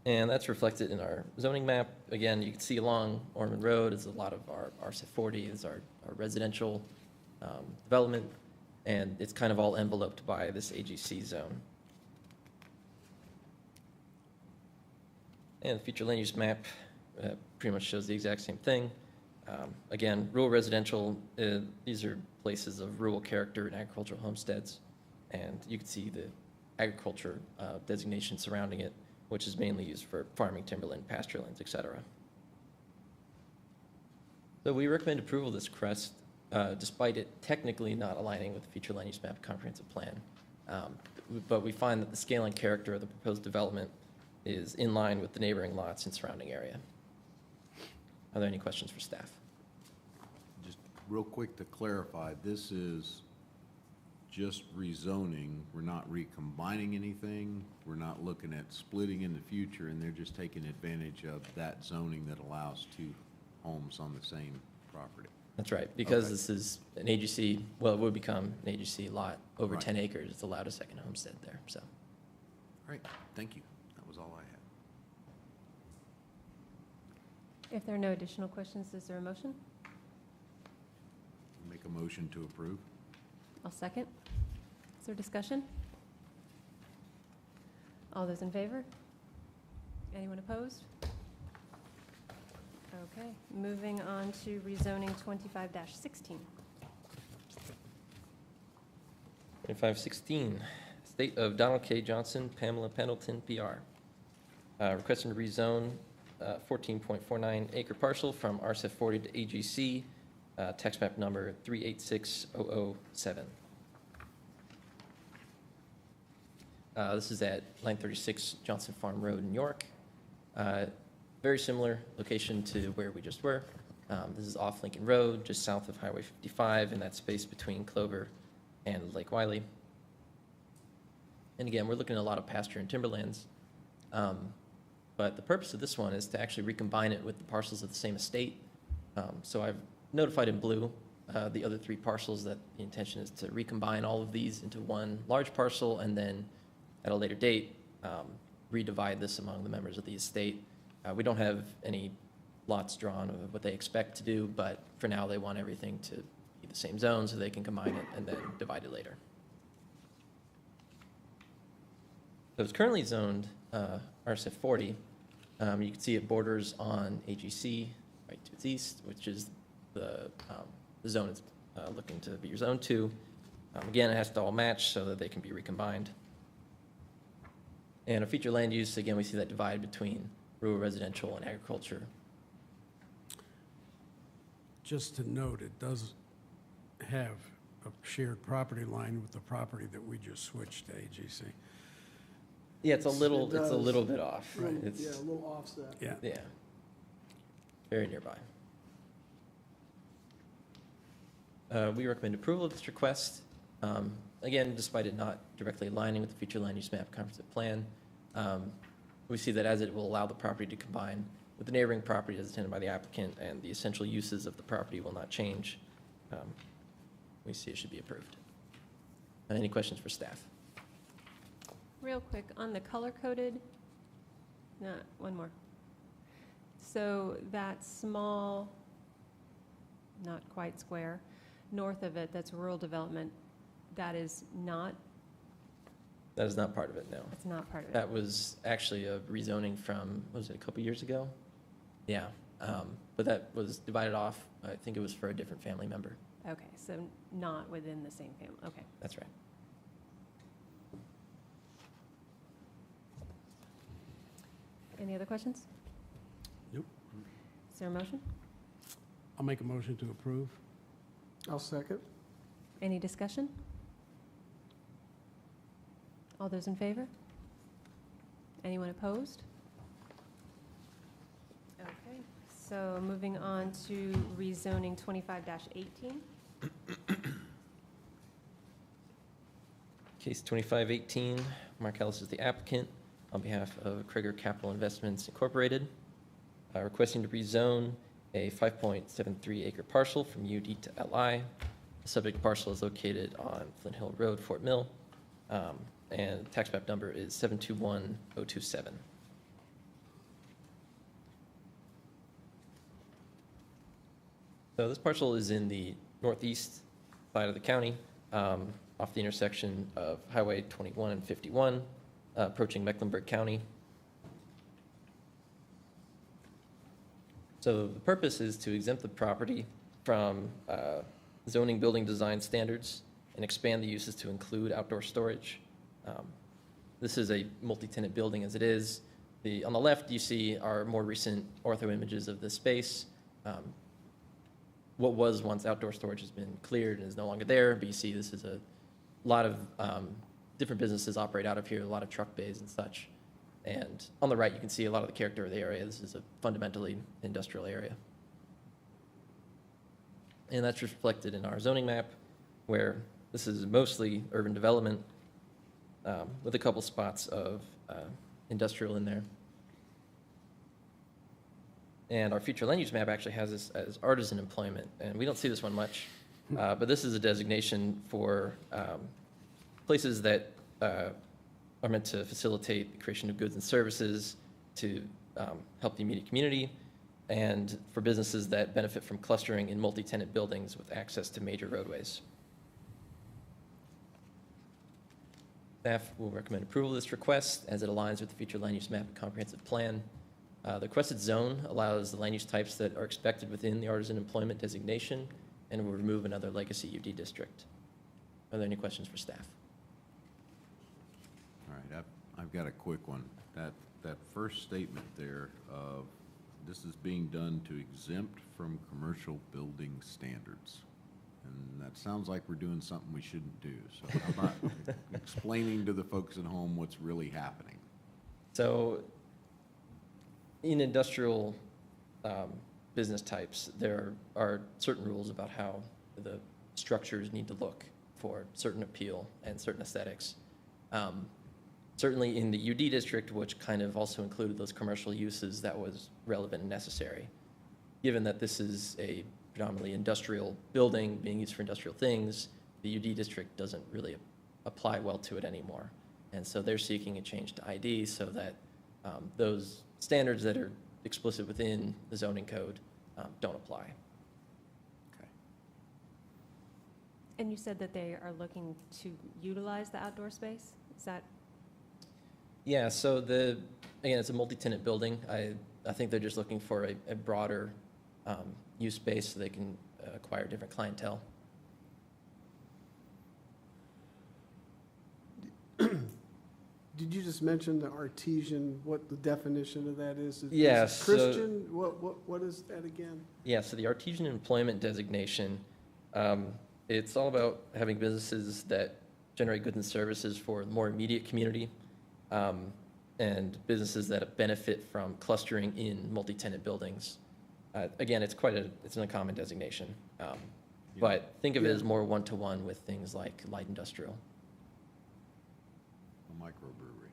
And that's reflected in our zoning map. Again, you can see along Ormond Road is a lot of our RCF 40 is our residential development, and it's kind of all enveloped by this AGC zone. And the future land use map pretty much shows the exact same thing. Again, rural residential, these are places of rural character and agricultural homesteads. And you can see the agriculture designation surrounding it, which is mainly used for farming, timberland, pasture lands, et cetera. So we recommend approval of this request, despite it technically not aligning with the future land use map comprehensive plan. But we find that the scale and character of the proposed development is in line with the neighboring lots and surrounding area. Are there any questions for staff? Just real quick to clarify, this is just rezoning. We're not recombining anything. We're not looking at splitting in the future, and they're just taking advantage of that zoning that allows two homes on the same property. That's right, because Okay. this is an AGC, well, it would become an AGC lot over Right. 10 acres. It's allowed a second homestead there, so. All right, thank you. That was all I had. If there are no additional questions, is there a motion? Make a motion to approve. I'll second. Is there discussion? All those in favor? Anyone opposed? Okay, moving on to rezoning 25-16. 2516, Estate of Donald K. Johnson, Pamela Pendleton, PR. Requesting to rezone 14.49 acre parcel from RCF 40 to AGC, tax map number 386007. This is at 936 Johnson Farm Road in York. Very similar location to where we just were. This is off Lincoln Road, just south of Highway 55, in that space between Clover and Lake Wiley. And again, we're looking at a lot of pasture and timberlands. But the purpose of this one is to actually recombine it with the parcels of the same estate. So I've notified in blue the other 3 parcels, that the intention is to recombine all of these into one large parcel, and then at a later date, redivide this among the members of the estate. We don't have any lots drawn of what they expect to do, but for now, they want everything to be the same zone so they can combine it and then divide it later. So it's currently zoned RSF 40. You can see it borders on AGC right to its east, which is the zone it's looking to be your zone 2. Again, it has to all match so that they can be recombined. And a feature land use, again, we see that divide between rural residential and agriculture. Just to note, it does have a shared property line with the property that we just switched to AGC. Yeah, it's a little does. bit off. Little- It's, Yeah, a little offset. Yeah. yeah, very nearby. We recommend approval of this request. Again, despite it not directly aligning with the future land use map comprehensive plan, we see that as it will allow the property to combine with the neighboring property as intended by the applicant, and the essential uses of the property will not change, we see it should be approved. Any questions for staff? Real quick, on the color-coded, no, one more. So that small, not quite square, north of it, that's rural development, that is not, That is not part of it, no. that's not part of it? That was actually a rezoning from, what was it, a couple years ago? Yeah, but that was divided off, I think it was for a different family member. Okay, so not within the same family, okay. That's right. Any other questions? Nope. Is there a motion? I'll make a motion to approve. I'll second. Any discussion? All those in favor? Anyone opposed? Okay, so moving on to rezoning 25-18. Case 2518, Mark Ellis is the applicant on behalf of Krieger Capital Investments Incorporated, requesting to rezone a 5.73 acre parcel from UD to LI. The subject parcel is located on Flint Hill Road, Fort Mill, and tax map number is 721027. So this parcel is in the northeast side of the county, off the intersection of Highway 21 and 51, approaching Mecklenburg County. So the purpose is to exempt the property from zoning building design standards and expand the uses to include outdoor storage. This is a multi-tenant building as it is. On the left, you see our more recent ortho images of this space. What was once outdoor storage has been cleared and is no longer there, but you see this is a lot of different businesses operate out of here, a lot of truck bays and such. And on the right, you can see a lot of the character of the area. This is a fundamentally industrial area. And that's reflected in our zoning map, where this is mostly urban development with a couple spots of industrial in there. And our future land use map actually has this as artisan employment, and we don't see this one much, but this is a designation for places that are meant to facilitate the creation of goods and services to help the immediate community, and for businesses that benefit from clustering in multi-tenant buildings with access to major roadways. Staff will recommend approval of this request as it aligns with the future land use map and comprehensive plan. The requested zone allows the land use types that are expected within the artisan employment designation and will remove another legacy UD district. Are there any questions for staff? All right, I've got a quick one. That first statement there of this is being done to exempt from commercial building standards. And that sounds like we're doing something we shouldn't do. So how about explaining to the folks at home what's really happening? So in industrial business types, there are certain rules about how the structures need to look for certain appeal and certain aesthetics. Certainly in the UD district, which kind of also included those commercial uses, that was relevant and necessary. Given that this is a predominantly industrial building being used for industrial things, the UD district doesn't really apply well to it anymore. And so they're seeking a change to ID so that those standards that are explicit within the zoning code don't apply. And you said that they are looking to utilize the outdoor space? Is that, Yeah, so again, it's a multi-tenant building. I think they're just looking for a broader use space so they can acquire different clientele. Did you just mention the artesian, what the definition of that is? Is Yeah, it so- Christian, what is that again? Yeah, so the artesian employment designation, it's all about having businesses that generate goods and services for the more immediate community, and businesses that benefit from clustering in multi-tenant buildings. Again, it's an uncommon designation, but think of it as more one-to-one with things like light industrial. A microbrewery.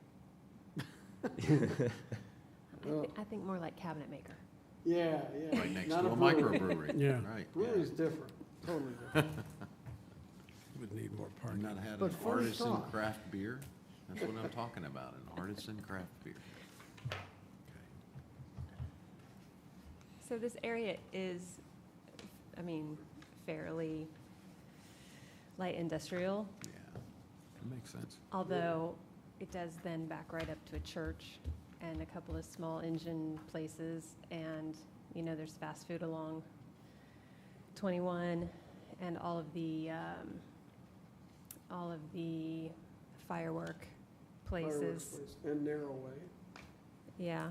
I think more like cabinet maker. Yeah, yeah. Right next Not to a brewery. microbrewery. Yeah. Right. yeah. Brewery's different, totally different. Would need more You've parking. not had But an funny artisan thought. craft beer? That's what I'm talking about, an artisan craft beer. Okay. So this area is, I mean, fairly light industrial, Yeah, that makes sense. although it does then back right up to a church and a couple of small engine places, and, you know, there's fast food along 21, and all of the firework Fireworks places. place And Narrowway. Yeah.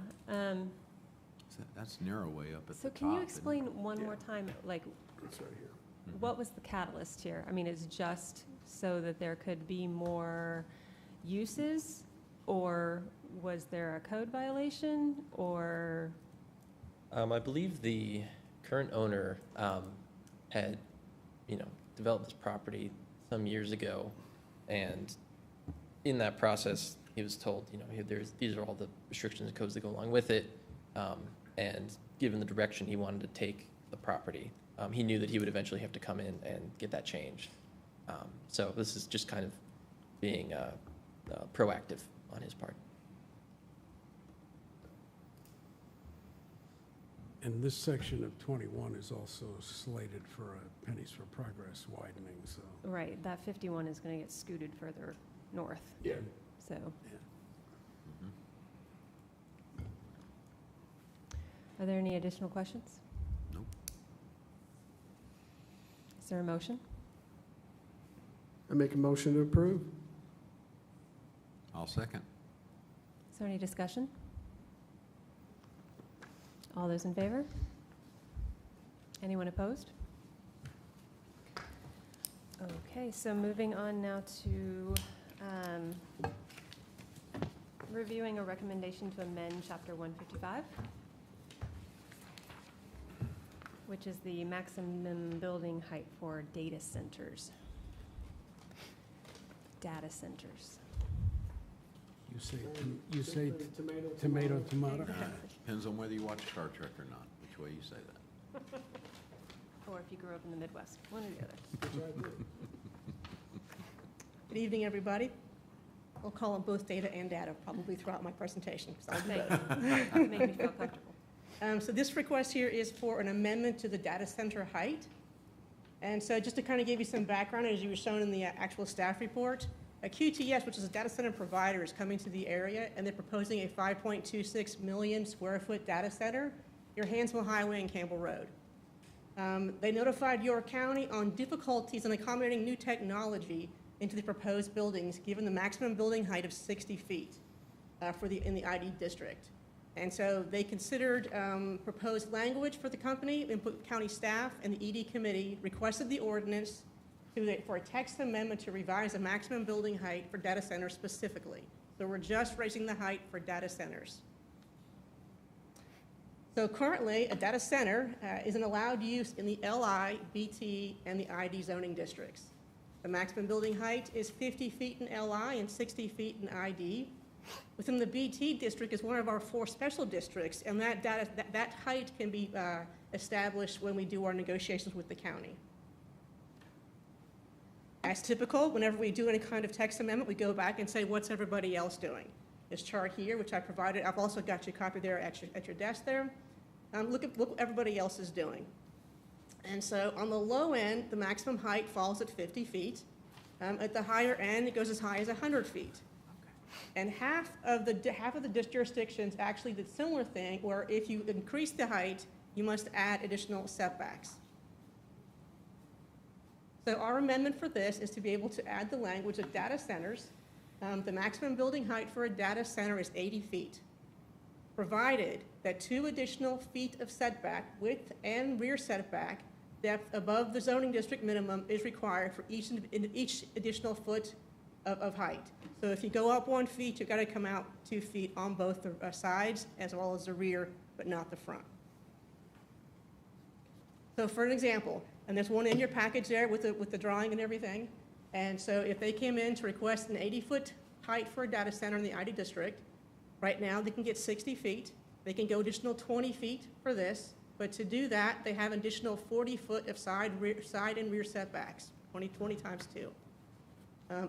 That's narrow way up at the top. So can you isn't it? explain one Yeah. more time, like, It's right here. Mhm. what was the catalyst here? I mean, it's just so that there could be more uses, or was there a code violation, or? I believe the current owner had, developed this property some years ago, and in that process, he was told, these are all the restrictions and codes that go along with it, and given the direction he wanted to take the property, he knew that he would eventually have to come in and get that changed. So this is just kind of being proactive on his part. And this section of 21 is also slated for a Pennies for Progress widening, so. Right, that 51 is going to get scooted further north, Yeah. so. Mhm. Are there any additional questions? Nope. Is there a motion? I make a motion to approve. I'll second. Is there any discussion? All those in favor? Anyone opposed? Okay, so moving on now to reviewing a recommendation to amend Chapter 155, which is the maximum building height for data centers. Data centers. You say tomato, tomato? Depends on whether you watch Star Trek or not, which way you say that. Or if you grew up in the Midwest, one or the other. Good evening, everybody. I'll call them both data and data probably throughout my presentation, 'cause I'll do Thank both. you. Make me feel comfortable. So this request here is for an amendment to the data center height. And so just to kind of give you some background, as you were shown in the actual staff report, QTS, which is a data center provider, is coming to the area, and they're proposing a 5.26 million square foot data center near Hansville Highway and Campbell Road. They notified York County on difficulties in accommodating new technology into the proposed buildings, given the maximum building height of 60 feet in the ID district. And so they considered proposed language for the company, input county staff, and the ED committee requested the ordinance for a text amendment to revise the maximum building height for data centers specifically. So we're just raising the height for data centers. So currently, a data center is an allowed use in the LI, BT, and the ID zoning districts. The maximum building height is 50 feet in LI and 60 feet in ID. Within the BT district is one of our 4 special districts, and that height can be established when we do our negotiations with the county. As typical, whenever we do any kind of text amendment, we go back and say, what's everybody else doing? This chart here, which I provided, I've also got you a copy there at your desk there. Look what everybody else is doing. And so on the low end, the maximum height falls at 50 feet. At the higher end, it goes as high as 100 feet. And half of the jurisdictions actually did similar thing, where if you increase the height, you must add additional setbacks. So our amendment for this is to be able to add the language of data centers. The maximum building height for a data center is 80 feet, provided that 2 additional feet of setback, width and rear setback, depth above the zoning district minimum is required for each additional foot of height. So if you go up 1 foot, you've got to come out 2 feet on both the sides as well as the rear, but not the front. So for an example, and there's one in your package there with the drawing and everything. And so if they came in to request an 80-foot height for a data center in the ID district, right now they can get 60 feet. They can go additional 20 feet for this. But to do that, they have an additional 40 foot of side and rear setbacks, 20 times 2.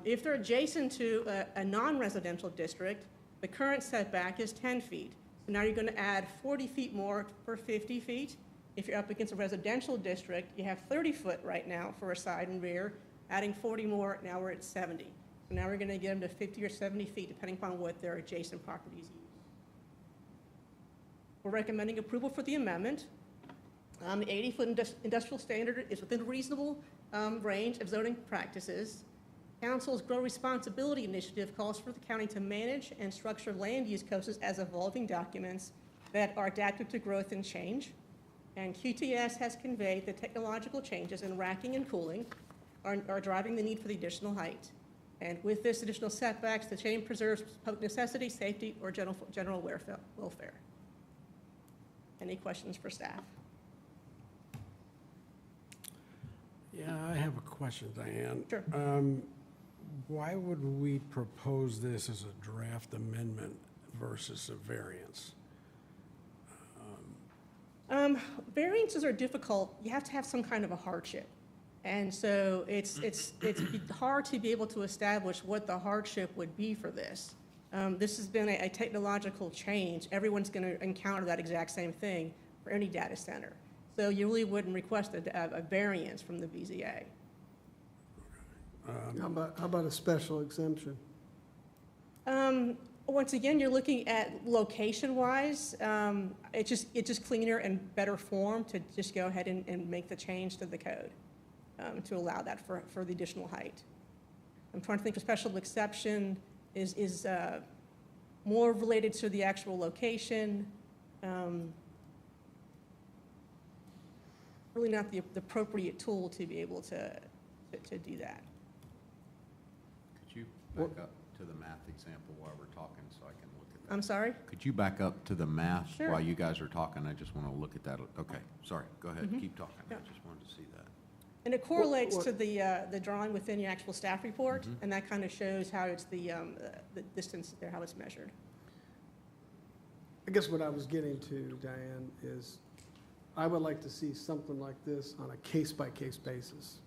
If they're adjacent to a non-residential district, the current setback is 10 feet. So now you're going to add 40 feet more for 50 feet. If you're up against a residential district, you have 30 foot right now for a side and rear, adding 40 more, now we're at 70. So now we're going to get them to 50 or 70 feet, depending upon what their adjacent properties use. We're recommending approval for the amendment. The 80-foot industrial standard is within a reasonable range of zoning practices. Council's Grow Responsibility Initiative calls for the county to manage and structure land use codes as evolving documents that are adapted to growth and change. And QTS has conveyed that technological changes in racking and cooling are driving the need for the additional height. And with this additional setbacks, the change preserves public necessity, safety, or general welfare. Any questions for staff? Yeah, I have a question, Diane. Sure. Why would we propose this as a draft amendment versus a variance? Variances are difficult. You have to have some kind of a hardship. And so it's hard to be able to establish what the hardship would be for this. This has been a technological change. Everyone's going to encounter that exact same thing for any data center. So you really wouldn't request a variance from the BZA. How about a special exemption? Once again, you're looking at location-wise. It's just cleaner and better form to just go ahead and make the change to the code to allow that for the additional height. I'm trying to think of special exception is more related to the actual location. Really not the appropriate tool to be able to do that. Could you back up to the math example while we're talking so I can look at that? I'm sorry? Could you back up to the math Sure. while you guys are talking? I just want to look at that. Okay, sorry, go ahead, Mhm. keep talking. I Yeah. just wanted to see that. And it correlates What- to the drawing within your actual staff report, Mhm. and that kind of shows how it's the distance there, how it's measured. I guess what I was getting to, Diane, is I would like to see something like this on a case-by-case basis.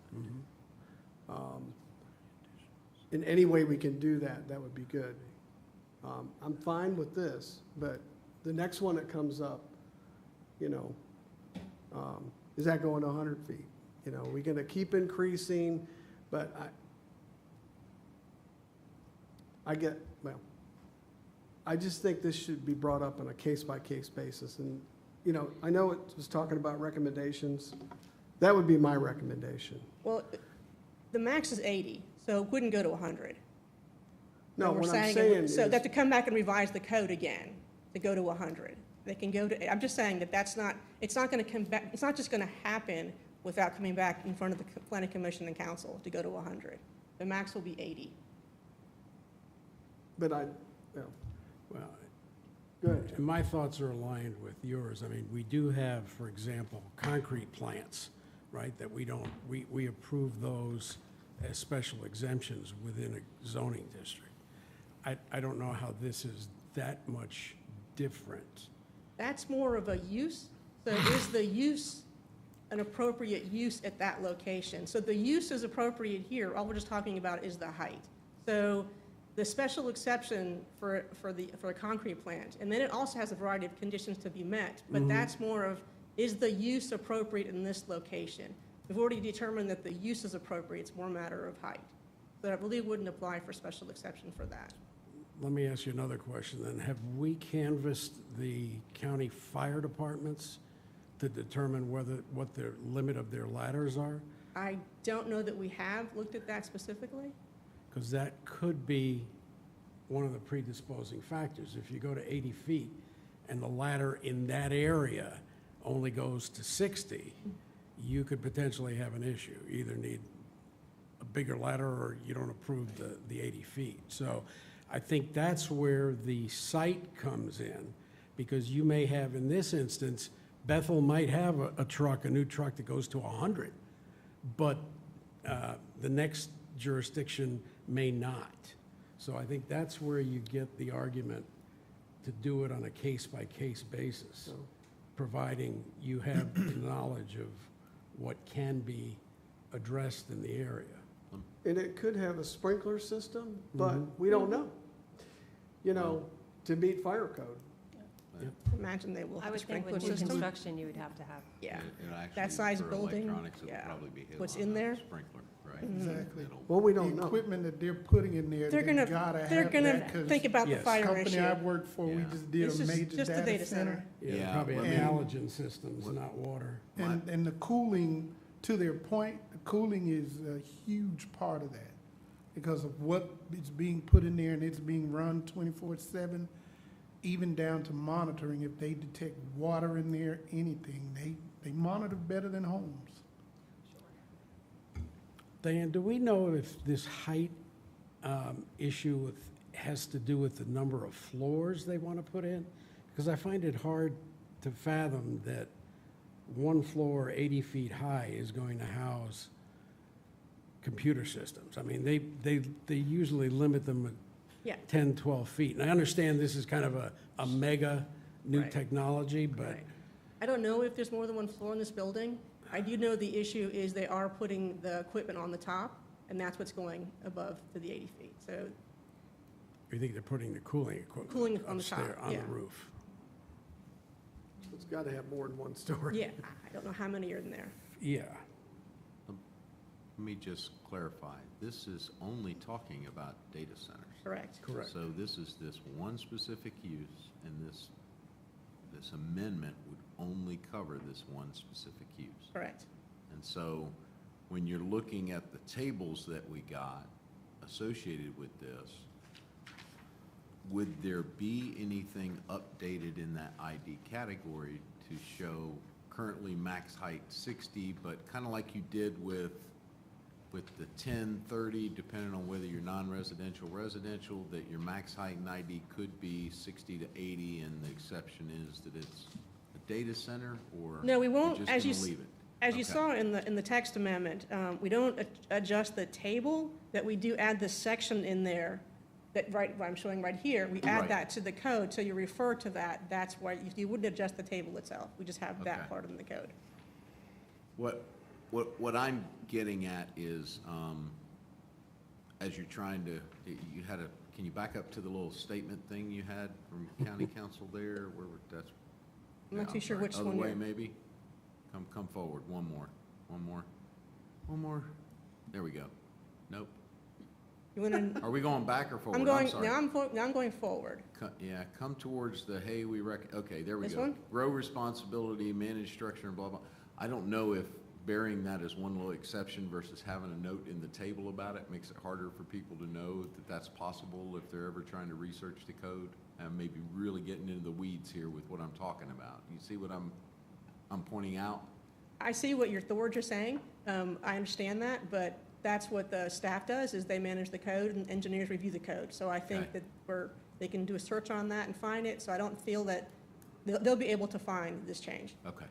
In any way we can do that, that would be good. I'm fine with this, but the next one that comes up, is that going to 100 feet? We're going to keep increasing, but I just think this should be brought up on a case-by-case basis. And, I know it was talking about recommendations. That would be my recommendation. Well, the max is 80, so it wouldn't go to 100. No, And we're what I'm it saying would- is. So they have to come back and revise the code again to go to 100. They can go to, I'm just saying that it's not going to come back, it's not just going to happen without coming back in front of the planning commission and council to go to 100. The max will be 80. But Well, go ahead. and my thoughts are aligned with yours. I mean, we do have, for example, concrete plants, right, that we approve those as special exemptions within a zoning district. I don't know how this is that much different. That's more of a use. So is the use an appropriate use at that location? So the use is appropriate here. All we're just talking about is the height. So the special exception for a concrete plant, and then it also has a variety of conditions to be met, but that's more of, is the use appropriate in this location? We've already determined that the use is appropriate. It's more a matter of height. So I believe wouldn't apply for special exception for that. Let me ask you another question then. Have we canvassed the county fire departments to determine what the limit of their ladders are? I don't know that we have looked at that specifically. Because that could be one of the predisposing factors. If you go to 80 feet and the ladder in that area only goes to 60, you could potentially have an issue. You either need a bigger ladder or you don't approve the 80 feet. So I think that's where the site comes in, because you may have, in this instance, Bethel might have a new truck that goes to 100, but the next jurisdiction may not. So I think that's where you get the argument to do it on a case-by-case basis, providing you have the knowledge of what can be addressed in the area. And it could have a sprinkler system, but we don't know. You know, to meet fire code. Imagine they will I have a would think sprinkler with new system. construction, you would have to have. Yeah. And actually, That size for building, electronics, it'll yeah. probably be hit What's on in a there? Sprinkler, right? Exactly. It'll- Well, we The don't know. equipment that they're putting in there, They're they gonna, gotta they're have gonna that, 'cause think about the Yes. fire company issue. I've worked for, we Yeah. just did This a is major just a data data center. center. Yeah, Yeah, probably let me- halogen systems, not water. And the cooling, to their point, the cooling is a huge part of that because of what is being put in there and it's being run 24/7, even down to monitoring. If they detect water in there, anything, they monitor better than homes. Diane, do we know if this height issue has to do with the number of floors they want to put in? Because I find it hard to fathom that one floor 80 feet high is going to house computer systems. I mean, they usually limit them at Yeah. 10, 12 feet. And I understand this is kind of a mega new Right. technology, but Right. I don't know if there's more than one floor in this building. I do know the issue is they are putting the equipment on the top, and that's what's going above to the 80 feet. So you think they're putting the cooling equipment Cooling on the top, upstairs, on the yeah. roof? It's got to have more than one story. yeah, I don't know how many are in there. Yeah. Let me just clarify. This is only talking about data centers. Correct. Correct. So this is this one specific use, and this amendment would only cover this one specific use. Correct. And so when you're looking at the tables that we got associated with this, would there be anything updated in that ID category to show currently max height 60, but kind of like you did with the 10, 30, depending on whether you're non-residential, residential, that your max height in ID could be 60 to 80, and the exception is that it's a data center, or No, we you're won't, just as you, gonna leave it? as you Okay. saw in the text amendment, we don't adjust the table, that we do add this section in there that, right, what I'm showing right here, we add Right. that to the code, so you refer to that, that's why, you wouldn't adjust the table itself, we just have that Okay. part in the code. What I'm getting at is, as you're trying to, can you back up to the little statement thing you had from county council there, that's? I'm not yeah, too sure sorry. which one Other way, you're- maybe? Come forward, one more. There we go. Nope. You want to, Are we going back or forward? I'm going, sorry. now I'm going forward. Yeah, come towards the, hey, okay, there we This go. one? Grow responsibility, manage structure, and blah, blah. I don't know if bearing that as one little exception versus having a note in the table about it makes it harder for people to know that that's possible if they're ever trying to research the code. And maybe really getting into the weeds here with what I'm talking about. You see what I'm pointing out? I see what words you're saying, I understand that, but that's what the staff does, is they manage the code and engineers review the code. So I think Okay. that they can do a search on that and find it, so I don't feel that, they'll be able to find this change. Okay.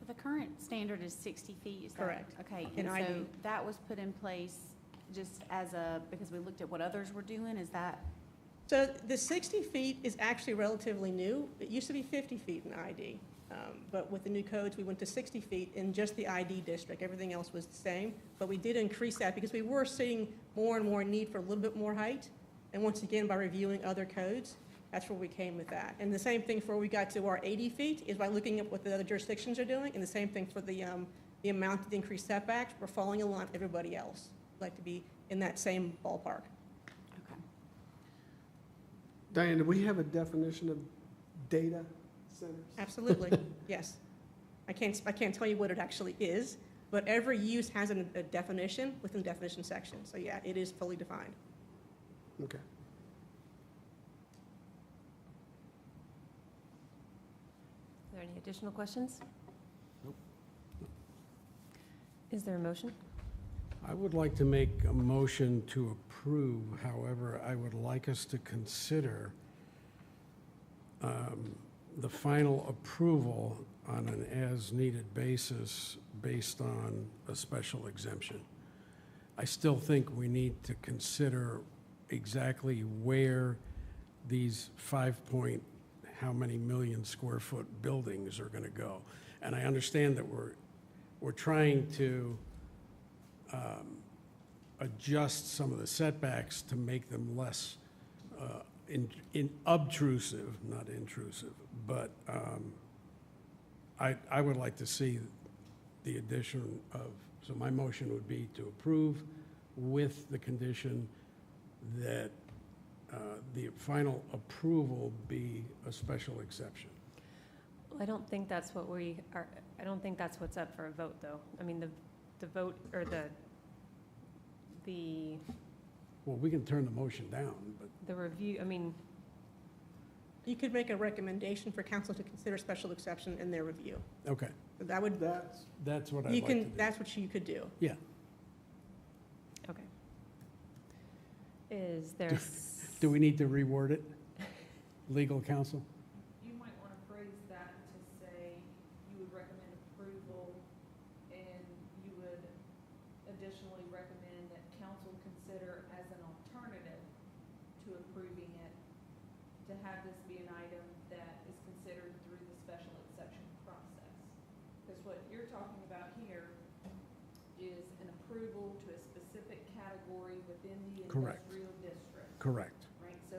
The current standard is 60 feet, is that? Correct. Okay, In and so ID. that was put in place just as a, because we looked at what others were doing, is that, So the 60 feet is actually relatively new. It used to be 50 feet in ID. But with the new codes, we went to 60 feet in just the ID district. Everything else was the same. But we did increase that because we were seeing more and more need for a little bit more height. And once again, by reviewing other codes, that's where we came with that. And the same thing for we got to our 80 feet is by looking at what the other jurisdictions are doing. And the same thing for the amount of increased setbacks. We're falling in line with everybody else. We'd like to be in that same ballpark. okay. Diane, do we have a definition of data centers? Absolutely, yes. I can't tell you what it actually is, but every use has a definition within the definition section. So yeah, it is fully defined. Okay. Are there any additional questions? Nope. Is there a motion? I would like to make a motion to approve. However, I would like us to consider the final approval on an as-needed basis based on a special exemption. I still think we need to consider exactly where these 5 how many million square foot buildings are going to go. And I understand that we're trying to adjust some of the setbacks to make them less obtrusive, not intrusive. But I would like to see the addition of, so my motion would be to approve with the condition that the final approval be a special exception. Well, I don't think that's what we are, I don't think that's what's up for a vote, though. I mean, the vote, or the Well, we can turn the motion down, but review, I mean, You could make a recommendation for council to consider special exception in their review. okay, That would, that's what I'd you like to do. can, that's what you could do. Yeah, okay. Is there? do we need to reword it? Legal counsel? You might want to phrase that to say you would recommend approval, and you would additionally recommend that council consider as an alternative to approving it, to have this be an item that is considered through the special exception process. Because what you're talking about here is an approval to a specific category within the Correct. industrial district. Correct. Right, so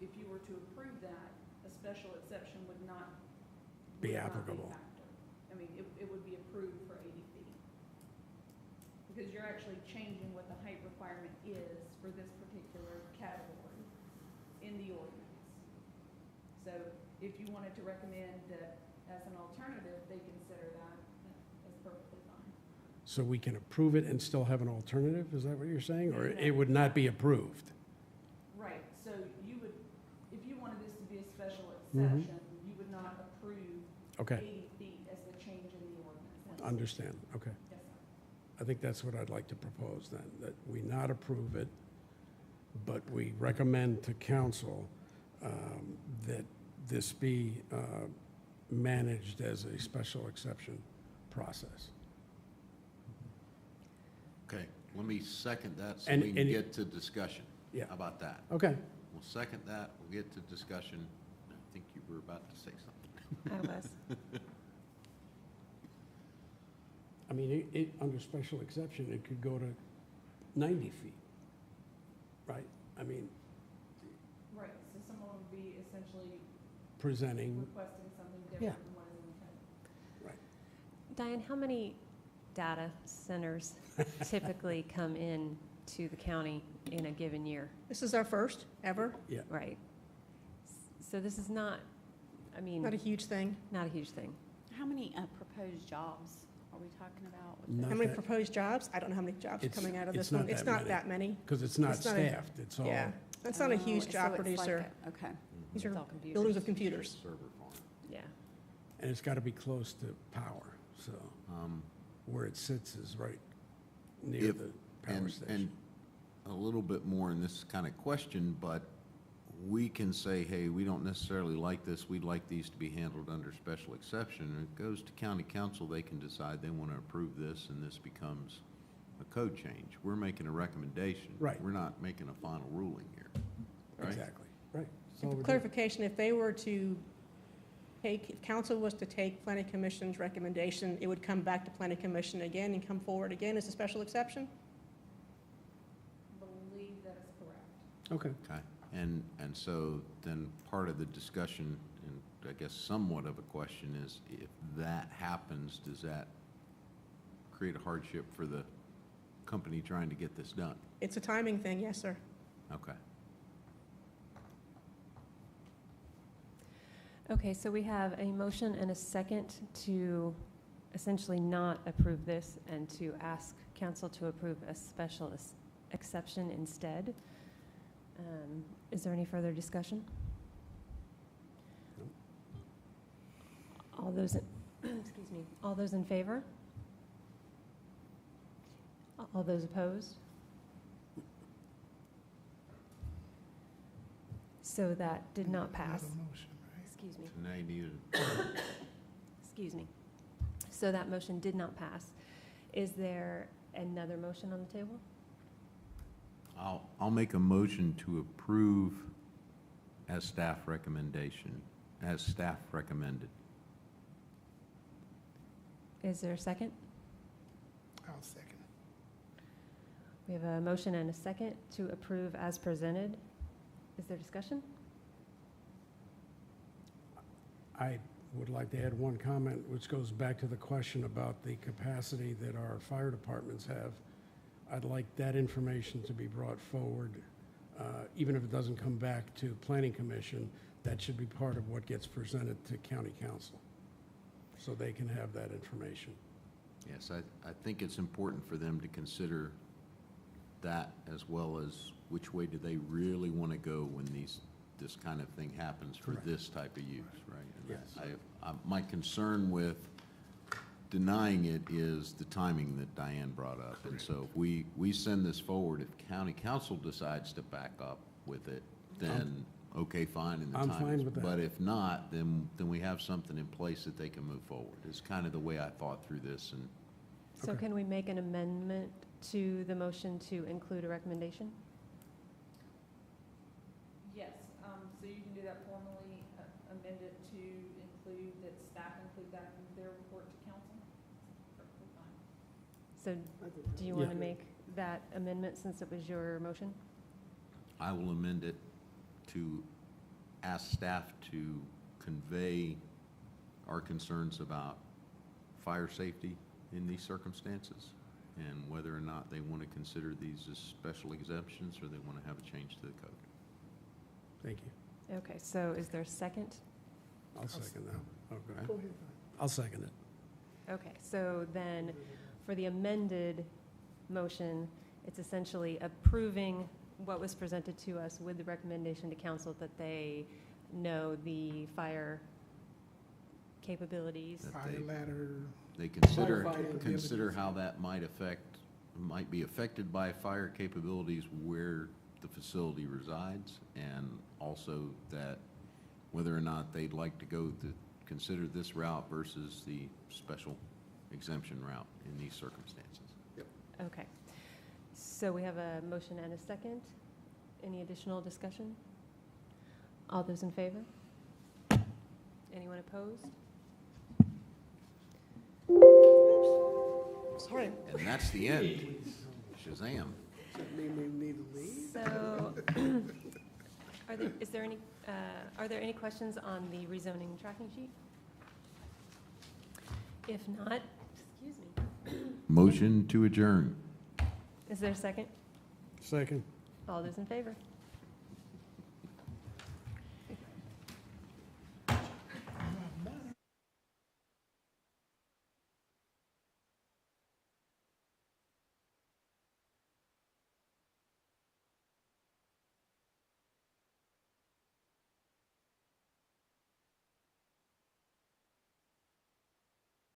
if you were to approve that, a special exception would not. Be would not applicable. factor. I mean, it would be approved for 80 feet. Because you're actually changing what the height requirement is for this particular category in the ordinance. So if you wanted to recommend that as an alternative, they consider that, that's perfectly fine. So we can approve it and still have an alternative, is that what you're saying? Or No. it would not be approved? Right, so you would, if you wanted this to be a special Mhm. exception, you would not approve Okay, 80 feet as the change in the ordinance. understand, okay. Yes, sir. I think that's what I'd like to propose then, that we not approve it, but we recommend to council that this be managed as a special exception process. Okay, let me second that so And- we can and- get to discussion. Yeah. How about that? Okay, We'll second that, we'll get to discussion. I think you were about to say something. I was. I mean, under special exception, it could go to 90 feet, right? I mean, Right, so someone would be essentially presenting, requesting something Yeah. different than what is in the code. Diane, how many data centers typically come in to the county in a given year? This is our first ever, Right. So this is not, I mean, not a huge thing. not a huge thing. How many proposed jobs are we talking about with Not How this? many that- proposed jobs? I don't know how many jobs are It's- coming out of it's this one. not It's that not many. that many. because it's not It's not a- staffed, it's all, Yeah, that's not a huge Oh, job so it's like producer. Okay. These It's are all computers. buildings of computers. Server farm. Yeah. and it's got to be close to power, so Um, where it sits is right near If- the power And station. a little bit more in this kind of question, but we can say, hey, we don't necessarily like this, we'd like these to be handled under special exception. And it goes to county council, they can decide they want to approve this, and this becomes a code change. We're making a recommendation. Right. We're not making a final ruling here, right? Exactly, right. So And we're for doing- clarification, if they were to take, if council was to take planning commission's recommendation, it would come back to planning commission again and come forward again as a special exception? Believe that is correct. Okay. Okay, and so then part of the discussion, and I guess somewhat of a question is, if that happens, does that create a hardship for the company trying to get this done? It's a timing thing, yes, sir. Okay. Okay, so we have a motion and a second to essentially not approve this and to ask council to approve a special exception instead. Is there any further discussion? All those, excuse me, all those in favor? All those opposed? So that did not pass. Not a motion, right? Excuse me. So now you need Excuse me. So that motion did not pass. Is there another motion on the table? I'll make a motion to approve as staff recommendation, as staff recommended. Is there a second? I'll second. We have a motion and a second to approve as presented. Is there discussion? I would like to add one comment, which goes back to the question about the capacity that our fire departments have. I'd like that information to be brought forward, even if it doesn't come back to Planning Commission. That should be part of what gets presented to County Council, so they can have that information. Yes, I think it's important for them to consider that, as well as which way do they really want to go when this kind of thing happens for Correct. this type of use, right? And Yes. My concern with denying it is the timing that Diane brought up. And so if we send this forward, if county council decides to back up with it, then, okay, fine, and the I'm time fine is- with that. But if not, then we have something in place that they can move forward. It's kind of the way I thought through this, and So Okay. can we make an amendment to the motion to include a recommendation? Yes, so you can do that formally, amend it to include that staff include that in their report to council. Perfectly fine. So I think do you Yeah. want to make that amendment since it was your motion? I will amend it to ask staff to convey our concerns about fire safety in these circumstances, and whether or not they want to consider these as special exemptions, or they want to have a change to the code. Thank you. Okay, so is there a second? I'll second that. Okay. Go ahead. I'll second it. Okay, so then for the amended motion, it's essentially approving what was presented to us with the recommendation to council that they know the fire capabilities. That Fire they- ladder, They Firefighting consider how that might be affected by fire capabilities where the facility resides, and also that whether or not they'd like to consider this route versus the special exemption route in these circumstances. Okay, so we have a motion and a second. Any additional discussion? All those in favor? Anyone opposed? Sorry. And that's the end. Shazam. Does that mean we need to leave? So, are there any questions on the rezoning tracking sheet? If not, excuse me, Motion to adjourn. is there a second? Second. All those in favor?